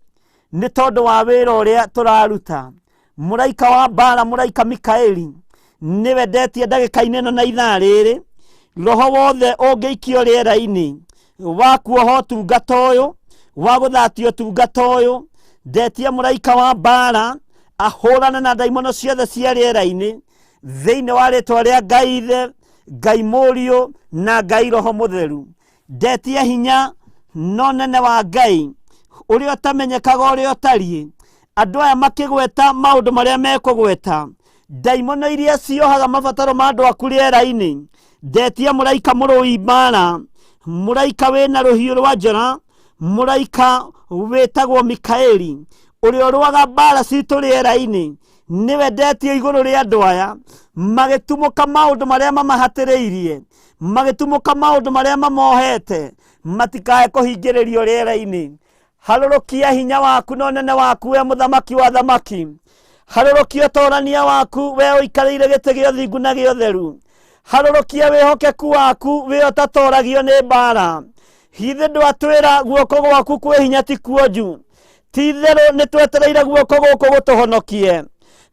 B: ni tondu wa wira uria turaruta. Muraika wa mbara, muraika Mikaeli, niwe ndetie ndagika-ini ino na ithaa riri, roho wothe ungiikio riera-ini wa kuoha utungata uyu, wa guthatio utungata uyu, ndetie muraika wa mbara ahũrane na ndaimono ciothe cia rĩera-inĩ thĩinĩ wa rĩĩtwa rĩa Ngai Ithe, Ngai Mũriũ na Ngai Roho Mũtheru. Ndetia hinya no nene wa Ngai ũrĩa ũtamenyekaga ũrĩa ũtariĩ, andũ aya makĩgweta maũndũ marĩa mekũgweta, ndaimono iria ciohaga mabataro ma andũ aku rĩera-inĩ. Ndetia mũraika mũrũi mbara, mũraika wĩna rũhiũ rwa njora, mũraika wĩtagwo Mikaeli ũrĩa ũrũaga mbara citũ rĩera-inĩ. Nĩwe ndetia igũrũ rĩa andũ aya, magĩtumũka maũndũ marĩa mamahatĩrĩirie, magĩtumũka maũndũ marĩa mamohete, matikae kũhingĩrĩrio rĩera-inĩ. Harũrũkia hinya waku na ũnene waku, we mũthamaki wa thamaki. Harũrũkia ũtoorania waku, we ũikarĩire gĩtĩ gĩa ũthingu na gĩa ũtheru. Harũrũkia wĩhokeku waku, we ũtatoragio nĩ mbara. Hithe ndwatwĩra guoko gwaku kwĩ hinya ti kuonju. Ti-itherũ nĩtwetereire guoko gũkũ gũtũhonokie.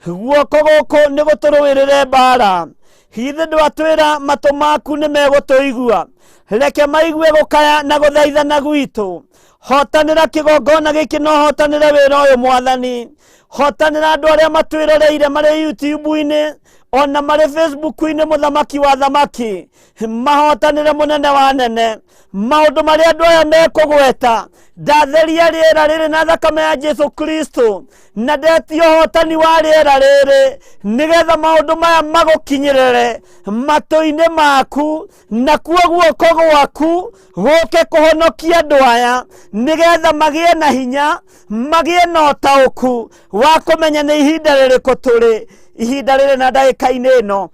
B: Guoko gũkũ nĩ gũtũrũĩrĩre mbara. Hithe ndwatwĩra matũ maku nĩ megũtũigua. Reke maigue gũkaya na gũthaithana gwitũ. Hotanĩra kĩgongona gĩkĩ no hotanĩre wĩra ũyũ Mwathani. Hotanĩra andũ arĩa matwĩroreire marĩ YouTube-inĩ ona marĩ Facebook-inĩ, mũthamaki wa thamaki. Mahotanĩre mũnene wa nene. Maũndũ marĩa andũ aya mekũgweta, ndatheria rĩera rĩrĩ na thakame ya Jesu Kristo, na ndetia ũhotani wa rĩera rĩrĩ, nĩgetha maũndũ maya magũkinyĩrĩre matũ-inĩ maku, na kuo guoko gwaku gũke kũhonokia andũ aya, nĩgetha magĩe na hinya, magĩe na ũtaũku wa kũmenya nĩ ihinda rĩrĩkũ tũrĩ, ihinda rĩrĩ na ndagĩka-inĩ ĩno,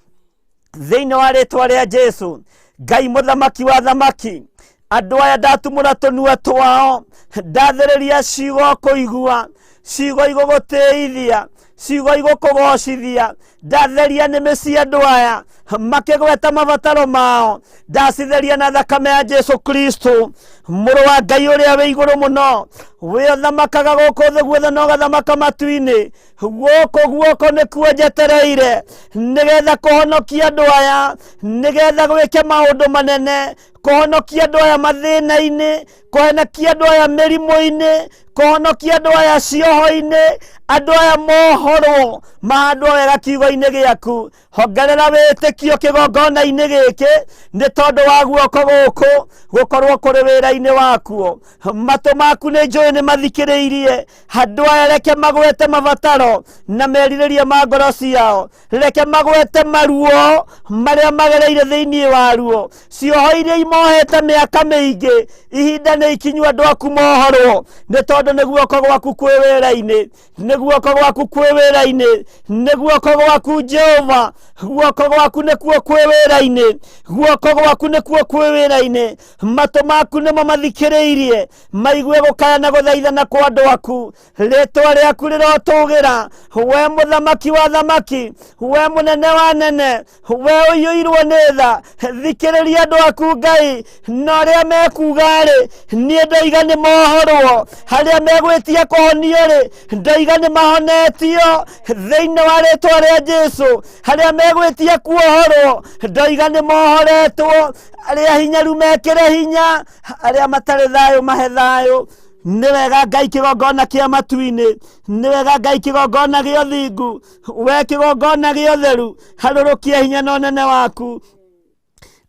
B: thĩinĩ wa rĩĩtwa rĩa Jesu. Ngai mũthamaki wa thamaki, andũ aya ndatumũra tũnua twao, ndathĩrĩria ciugo kũigua, ciugo igũgũtĩithia, ciugo igũkũgocithia. Ndatheria nĩmĩ cia andũ aya makĩgweta mabataro mao, ndacitheria na thakame ya Jesu Kristo, mũrũ wa Ngai ũrĩa wĩ igũrũ mũno, we ũthamakaga gũkũ thĩ guothe na ũgathamaka matu-inĩ. Gũkũ guoko nĩkuo njetereire, nĩgetha kũhonokia andũ aya, nĩgetha gwĩke maũndũ manene, kũhonokia andũ aya mathĩna-inĩ, kũhonokia andũ aya mĩrimũ-inĩ, kũhonokia andũ aya cioho-inĩ, andũ aya mohorwo mahandwo wega kiugo-inĩ gĩaku. Hongerera wĩtĩkio kĩgongona-inĩ gĩkĩ, nĩ tondũ wa guoko gũkũ gũkorwo kũrĩ wĩra-inĩ wakuo. Matũ maku nĩ njũĩ nĩ mathikĩrĩirie andũ aya, reke magwete mabataro na merirĩria ma ngoro ciao. Reke magwete maruo marĩa magereire thĩinĩ waruo, cioho iria imohete mĩaka mĩingĩ, ihinda nĩ ikinyu andũ aku mohorwo, nĩ tondũ nĩ guoko gwaku kwĩ wĩra-inĩ, nĩ guoko gwaku kwĩ wĩra-inĩ, nĩ guoko gwaku Jehova. Guoko gwaku nĩkuo kwĩ wĩra-inĩ, guoko gwaku nĩkuo kwĩ wĩra-inĩ. Matũ maku nĩmo mathikĩrĩirie, maigue gũkaya na gũthaithana kwa andũ aku. Rĩĩtwa rĩaku rĩrotũgĩra, we mũthamaki wa thamaki, we mũnene wa nene, we ũiyũirwo nĩ tha. Thikĩrĩria andũ aku Ngai, na arĩa mekuga-rĩ, niĩ ndoiga nĩ mohorwo. Harĩa megwĩtia kũhonio-rĩ, ndoiga nĩ mahonetio thĩinĩ wa rĩĩtwa rĩa Jesu. Harĩa megwĩtia kuohorwo, ndoiga nĩ mohoretwo. Arĩa hinyaru mekĩre hinya, arĩa matarĩ thayũ mahe thayũ. Nĩ wega Ngai kĩgongona kĩa matu-inĩ, nĩ wega Ngai kĩgongona gĩa ũthingu, we kĩgongona gĩa ũtheru. Harũrũkia hinya na ũnene waku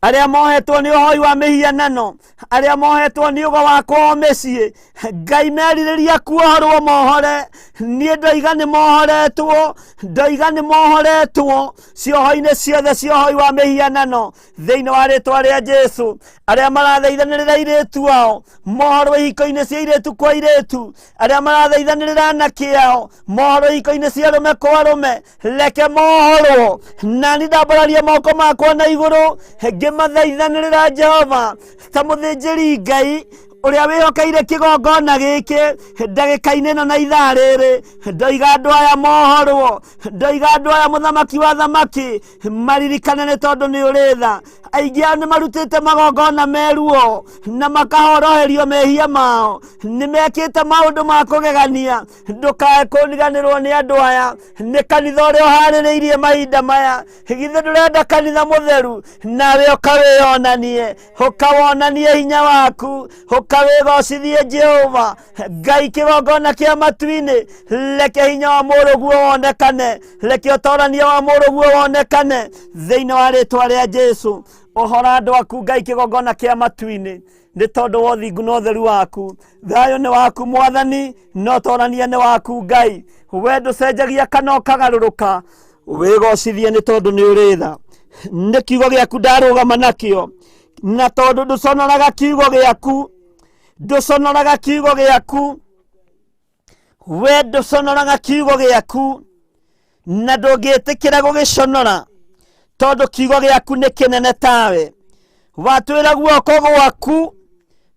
B: arĩa mohetwo nĩ ũhoi wa mĩhianano, arĩa mohetwo nĩ ũgo wa kwao mĩciĩ. Ngai merirĩria kuohorwo mohore. Niĩ ndoiga nĩ mohoretwo, ndoiga nĩ mohoretwo cioho-inĩ ciothe cia ũhoi wa mĩhianano thĩinĩ wa rĩĩtwa rĩa Jesu. Arĩa marathaithanĩrĩra airĩtu ao mohorwo ihiko-inĩ cia airĩtu kwa airĩtu, arĩa marathaithanĩrĩra anake ao mohorwo ihiko-inĩ cia arũme kwa arũme, reke mohorwo. Nani ndambararia moko makwa na igũrũ ngĩmathaithanĩrĩra Jehova ta mũthĩnjĩri Ngai ũrĩa wĩhokeire kĩgongona gĩkĩ ndagĩka-inĩ ĩno na ithaa rĩrĩ. Ndoiga andũ aya mohorwo, ndoiga andũ aya mũthamaki wa thamaki maririkane nĩ tondũ nĩ ũrĩ tha. aingĩ ao nĩ marutĩte magongona meruo na makahoroherio mehia mao, nĩ mekĩte maũndũ ma kũgegania. Ndũkae kũriganĩrwo nĩ andũ aya, nĩ kanitha ũrĩa ũharĩrĩirie mahinda maya. Githĩ ndũrenda kanitha mũtheru? Nawe ũkawĩonanie, ũkawonanie hinya waku, ũkawĩgocithie Jehova. Ngai kĩgongona kĩa matu-inĩ, reke hinya wa mũrũguo wonekane, reke ũtorania wa mũrũguo wonekane thĩinĩ wa rĩtwa rĩa Jesũ. Ũhora andũ aku Ngai kĩgongona kĩa matu-inĩ, nĩ tondũ wa ũthingu na ũtheru waku. Thayũ nĩ waku Mwathani, no ũtorania nĩ waku Ngai. We ndũcenjagia kana ũkagarũrũka, wĩgocithie nĩ tondũ nĩ ũrĩ tha. Nĩ kiugo gĩaku ndarũgama nakĩo, na tondũ ndũconoraga kiugo gĩaku, ndũconoraga kiugo gĩaku, we ndũconoraga kiugo gĩaku, na ndũngĩtĩkĩra gũgĩconora, tondũ kiugo gĩaku nĩ kĩnene tawe. Watwĩra guoko gwaku,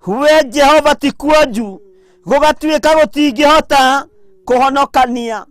B: we Jehova ti kuonju, gũgatuĩka gũtingĩhota kũhonokania.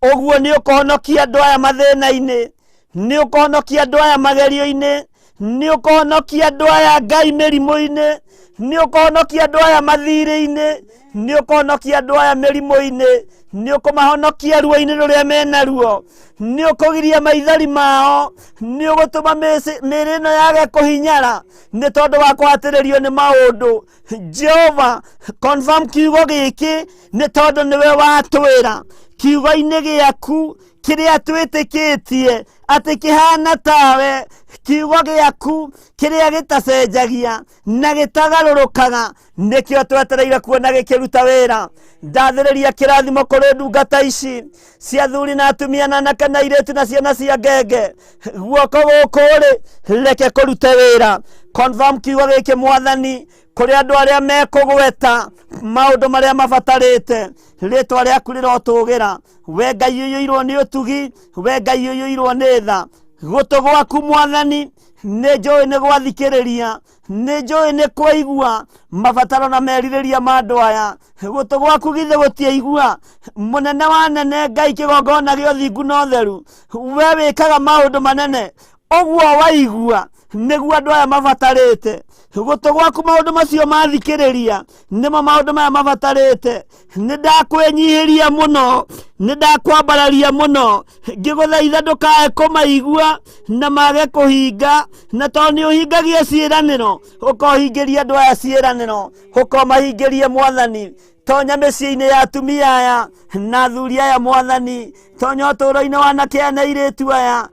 B: Ũguo nĩ ũkũhonokia andũ aya mathĩna-inĩ, nĩ ũkũhonokia andũ aya magerio-inĩ, nĩ ũkũhonokia andũ aya Ngai mĩrimũ-inĩ, nĩ ũkũhonokia andũ aya mathirĩ-inĩ, nĩ ũkũhonokia andũ aya mĩrimũ-inĩ, nĩ ũkũmahonokia ruo-inĩ rũrĩa menaruo, nĩ ũkũgiria maithari mao, nĩ ũgũtũma mĩĩrĩ ĩno yage kũhinyara nĩ tondũ wa kũhatĩrĩrio nĩ maũndũ. Jehova, confirm kiugo gĩkĩ nĩ tondũ nĩwe watwĩra kiugo-inĩ gĩaku kĩrĩa twĩtĩkĩtie atĩ kĩhana tawe, kiugo gĩaku kĩrĩa gĩtacenjagia na gĩtagarũrũkaga, nĩkĩo twetereire kuona gĩkĩruta wĩra. Ndathĩrĩria kĩrathimo kũrĩ ndungata ici cia athuri na atumia na anake na airĩtu na ciana cia ngenge. Guoko gũkũ rĩ, reke kũrute wĩra. Confirm kiugo gĩkĩ Mwathani kũrĩ andũ arĩa mekũgweta maũndũ marĩa mabatarĩte. Rĩtwa rĩaku rĩrotũgĩra. We Ngai ũiyũirwo nĩ ũtugi, we Ngai ũiyũirwo nĩ tha. Gũtũ gwaku Mwathani nĩ njũĩ nĩ gwathikĩrĩria, nĩ njũĩ nĩ kũigua mabataro na merirĩria ma andũ aya. Gũtũ gwaku githĩ gũtiaigua? Mũnene wa nene Ngai kĩgongona gĩa ũthingu na ũtheru, we wĩkaga maũndũ manene, ũguo waigua nĩguo andũ aya mabatarĩte. Gũtũ gwaku maũndũ macio mathikĩrĩria, nĩmo maũndũ maya mabatarĩte. Nĩ ndakwĩnyihĩria mũno, nĩ ndakwambararia mũno, ngĩgũthaitha ndũkae kũmaigua na mage kũhinga, na tondũ nĩ ũhingagia ciĩranĩro, ũkohingĩria andũ aya ciĩranĩro, ũkomahingĩrie Mwathani. Tonya mĩciĩ-inĩ ya atumia aya na athuri aya Mwathani, tonya ũtũũro-inĩ wa anake aya na airĩtu aya,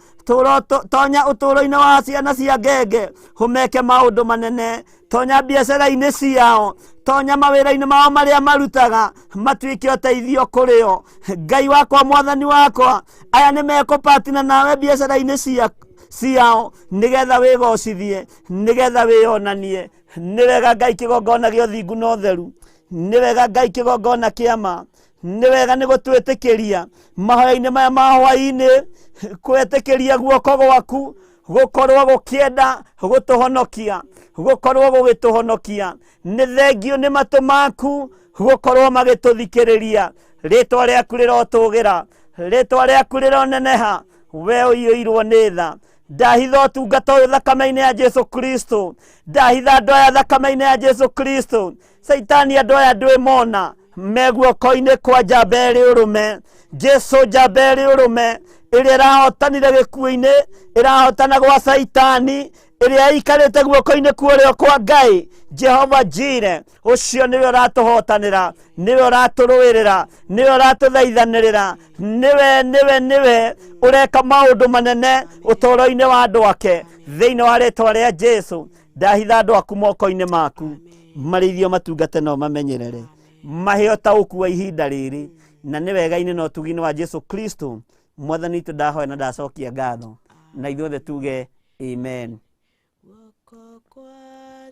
B: tonya ũtũũro-inĩ wa ciana cia ngenge, ũmeke maũndũ manene. Tonya biacara-inĩ ciao, tonya mawĩra-inĩ mao marĩa marutaga, matuĩke ũteithio kũrĩ o. Ngai wakwa Mwathani wakwa, aya nĩ mekũpatina nawe biacara-inĩ ciao, nĩgetha wĩgocithie, nĩgetha wĩonanie. Nĩ wega Ngai kĩgongona gĩa ũthingu na ũtheru, nĩ wega Ngai kĩgongona kĩa ma, nĩ wega nĩ gũtwĩtĩkĩria mahoya-inĩ maya ma hwaĩ-inĩ, kwĩtĩkĩria guoko gwaku gũkorwo gũkĩenda gũtũhonokia, gũkorwo gũgĩtũhonokia. Nĩ thengio nĩ matũ maku gũkorwo magĩtũthikĩrĩria. Rĩtwa rĩaku rĩrotũgĩra, rĩtwa rĩaku rĩroneneha, we ũiyũirwo nĩ tha. Ndahitha ũtungata ũyũ thakame-inĩ ya Jesũ Kristo, ndahitha andũ aya thakame-inĩ ya Jesũ Kristo. Saitani andũ aya ndwĩmona me guoko-inĩ kwa njamba ĩrĩ ũrũme, Jesũ njamba ĩrĩ ũrũme, ĩrĩa ĩrahotanire gĩkuũ-inĩ, ĩrahotana gwa Saitani, ĩrĩa ĩikarĩte guoko-inĩ kuorĩo kwa Ngai. Jehova Jire, ũcio nĩwe ũratũhotanĩra, nĩwe ũratũrũĩrĩra, nĩwe ũratũthaithanĩrĩra, nĩwe ũreka maũndũ manene ũtũũro-inĩ wa andũ ake. Thĩinĩ wa rĩtwa rĩa Jesũ, ndahitha andũ aku moko-inĩ maku, marĩithio matungate no mamenyerere, maheo taũku wa ihinda rĩrĩ, na nĩ wega-inĩ na ũtugi-inĩ wa Jesũ Kristo Mwathani witũ ndahoya na ndacokia ngatho, na ithuothe tuge amen.
C: Guoko kwa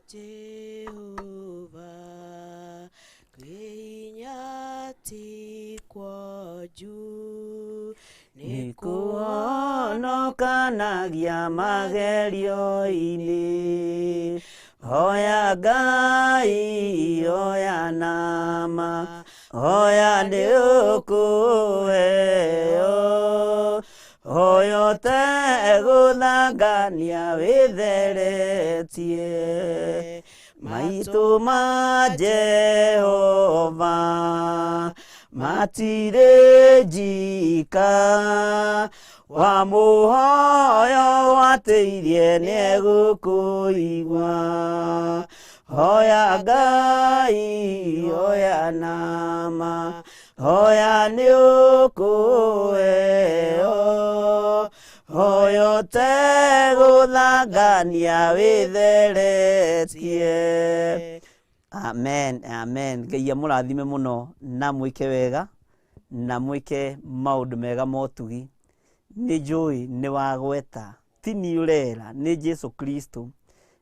C: Jehova kwĩhinya ti kwa juu, nĩ
A: kũhonokanagia magerio-inĩ. Hoya Ngai, hoya nama, hoya nĩ ũkũheo. oyo teguthangania witheretie maitu ma Jehova matire jika wa muhoyo wateirie niegukuigwa hoya Ngai hoya nama hoya niukuheo oyo teguthangania witheretie. Amen, amen. Ngai amurathime muno na mwike wega na mwike maundu mega motugi. Ni njui ni wagweta ti ni urera ni Jesu Kristo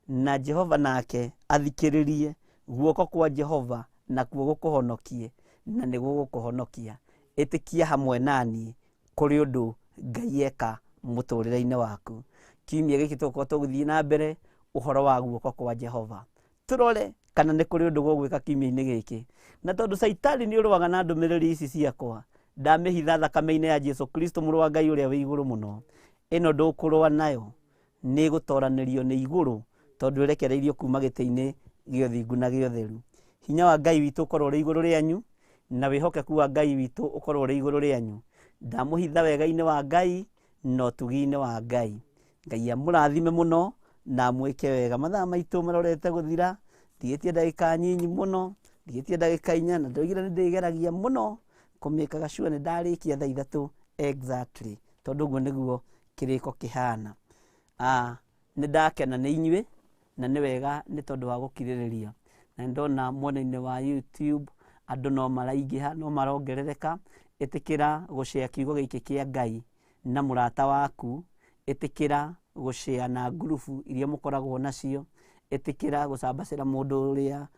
A: na Jehova nake athikiririe guoko kwa Jehova na kuo gukuhonokie na ni gukuhonokia. Itikia hamwe nani kuri undu Ngai eka muturire-ini waku. Kiumia giki tuko tuguthii na mbere uhoro wa guoko kwa Jehova. Turore kana ni kuri undu gugwika kiumia-ini giki. Na tondu Saitani ni uruaga na ndumiriri ici ciakwa, ndamihitha thakame-ini ya Jesu Kristo muru wa Ngai uria wi iguru muno. Ino ndukurua nayo ni gutoranirio ni iguru tondu irekereirio kuma giti-ini gio thingu na gio theru. Hinya wa Ngai witu ukorwo uri iguru rianyu na wihokeku wa Ngai witu ukorwo uri iguru rianyu. Ndamuhitha wega-ini wa Ngai no tugi-ini wa Ngai. Ngai amurathime muno na mwike wega. Mathaa maitu marorete guthira, ndigitie ndagika nyinyi muno, ndigitie ndagika 4 na ndoigire ndigeragia muno kumikaga sure ni ndarikia thaa 3 exactly tondu guo niguo kiriko kihana. Ni ndakena ni inyue na ni wega ni tondu wa gukiririria. Na ndona mwena-ini wa YouTube andu no maraingiha no marongerereka. Itikira gushare kiugo giki kia Ngai na murata waku, itikira gushare na grupu iria mukoragwo nacio, itikira gucambacira mundu uria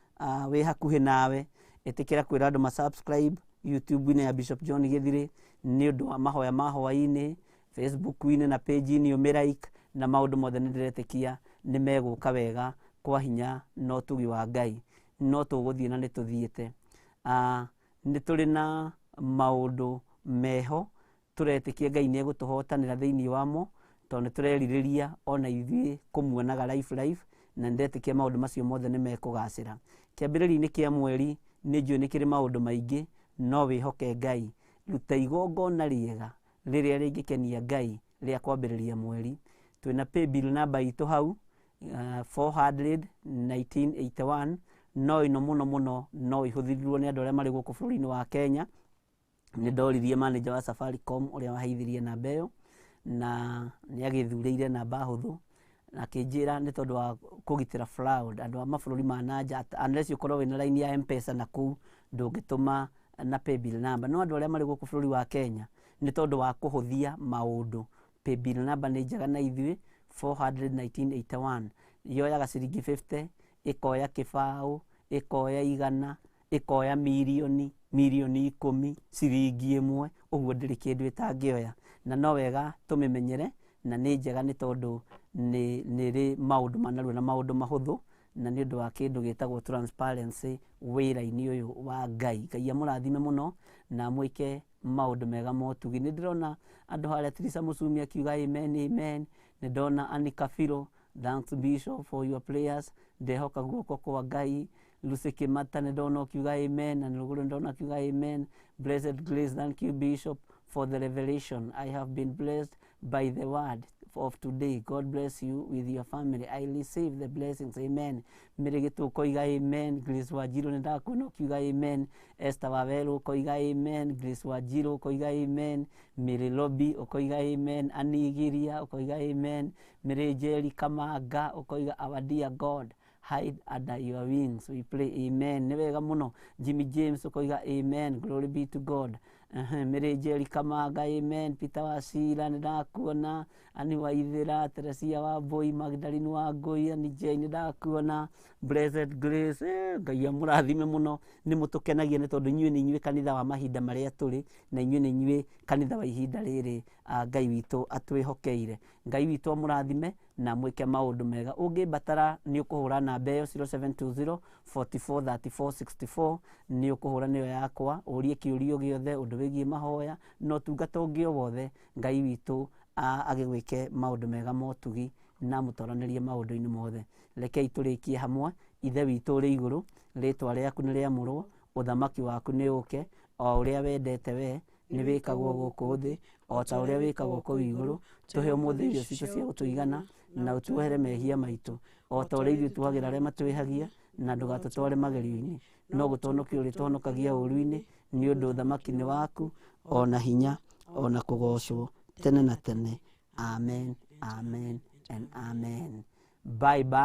A: wi hakuhi nawe, itikira kwira andu ma subscribe YouTube-ini ya Bishop John Githiri ni undu wa mahoya ma hwaini, Facebook-ini na page-ini umirike na maundu mothe ni ndiretikia ni meguka wega kwa hinya no tugi wa Ngai no tuguthii na ni tuthiite. Ni turi na maundu meho turetikia Ngai ni egutuhotanira thiini wamo tondu tureririria ona ithii kumuonaga live na ndetikia maundu macio mothe ni mekugacira. Kiambiriria-ini kia mweri ni njui ni kiri maundu maingi no wihoke Ngai. Ruta igongona riega riria ringikenia Ngai ria kwambiriria mweri. Twina paybill number itu hau 400-1981 no ino muno no ihuthirirwo ni andu aria mari guku bururi-ini wa Kenya. Ni ndoririe manager wa Safaricom uria waheithirie namba iyo na ni agithurire namba huthu na kinjira ni tondu wa kugitira fraud andu a mabururi ma nanja unless ukorwo wina line ya M-Pesa na ku ndungituma na paybill number. No andu aria mari guku bururi wa Kenya ni tondu wa kuhuthia maundu, paybill number ni njega na ithui 400-1981 yoyaga ciringi 50 ikoya kibao ikoya 100 ikoya milioni 10 ciringi 1 uguo ndiri kindu itangioya. Na no wega tumimenyere na ni njega ni tondu ni ri maundu manaru na maundu mahuthu na ni undu wa kindu gitagwo transparency wira-ini uyu wa Ngai. Ngai amurathime muno na mwike maundu mega motugi. Ni ndirona andu haria Teresa Musumi akiuga amen amen. Ni ndona Anika Firo, thanks Bishop for your prayers. Ndehoka guoko kwa Ngai. Lucy Kimata ni ndona ukiuga amen na Nuruguru ndona ukiuga amen. Blessed Grace, thank you Bishop for the revelation. I have been blessed by the word of today. God bless you with your family. I receive the blessings. Amen. Mirigitu koiga amen. Grace Wajiro ndakuona ukiuga amen. Esther Wavelu koiga amen. Grace Wajiro koiga amen. Miri Lobby koiga amen. Anigiria koiga amen. Miri Jerry Kamaga koiga our dear God, hide under your wings. We pray amen. Ni wega muno. Jimmy James koiga amen. Glory be to God. Mire Jerry Kamaga amen. Peter Wasira ndakuona. Ani Waithira, Teresia wa Boy, Magdalene wa Ngui, ani Jane ndakuona. Blessed Grace, Ngai amurathime muno. Ni mutukenagia ni tondu inyuĩ ni inyuĩ kanitha wa mahinda maria turi na inyuĩ ni inyuĩ kanitha wa ihinda riri. Ngai witũ atwĩhokeire. Ngai witũ amũrathime na mwĩke maũndũ mega. Ũngĩbatara nĩ ũkũhũra namba ĩyo 0720 44 34 64 nĩ ũkũhũra nĩyo yakwa, ũrie kĩũrio gĩothe ũndũ wĩgiĩ mahoya na ũtungata ũngĩ o wothe. Ngai witũ agĩgwĩke maũndũ mega ma ũtugi na mũtwaranĩrie maũndũ-inĩ mothe. Rekei tũrĩkie hamwe. Ithe witũ ũrĩ igũrũ, rĩtwa rĩaku nĩ rĩamũrwo, ũthamaki waku nĩ ũke, o ũrĩa wendete we nĩ wĩkagwo gũkũ thĩ o ta ũrĩa wĩkagwo kũu igũrũ. Tũhe ũmũthĩ irio citũ cia gũtũigana na ũtuohere mehia maitũ o ta ũrĩa ithuĩ tuohagĩra arĩa matwĩhagia, na ndũgatũtware magerio-inĩ, no gũtũhonokia ũrĩ tũhonokagia ũũru-inĩ, nĩ ũndũ ũthamaki nĩ waku, ona hinya, ona kũgocwo tene na tene. Amen, amen and amen. Bye bye.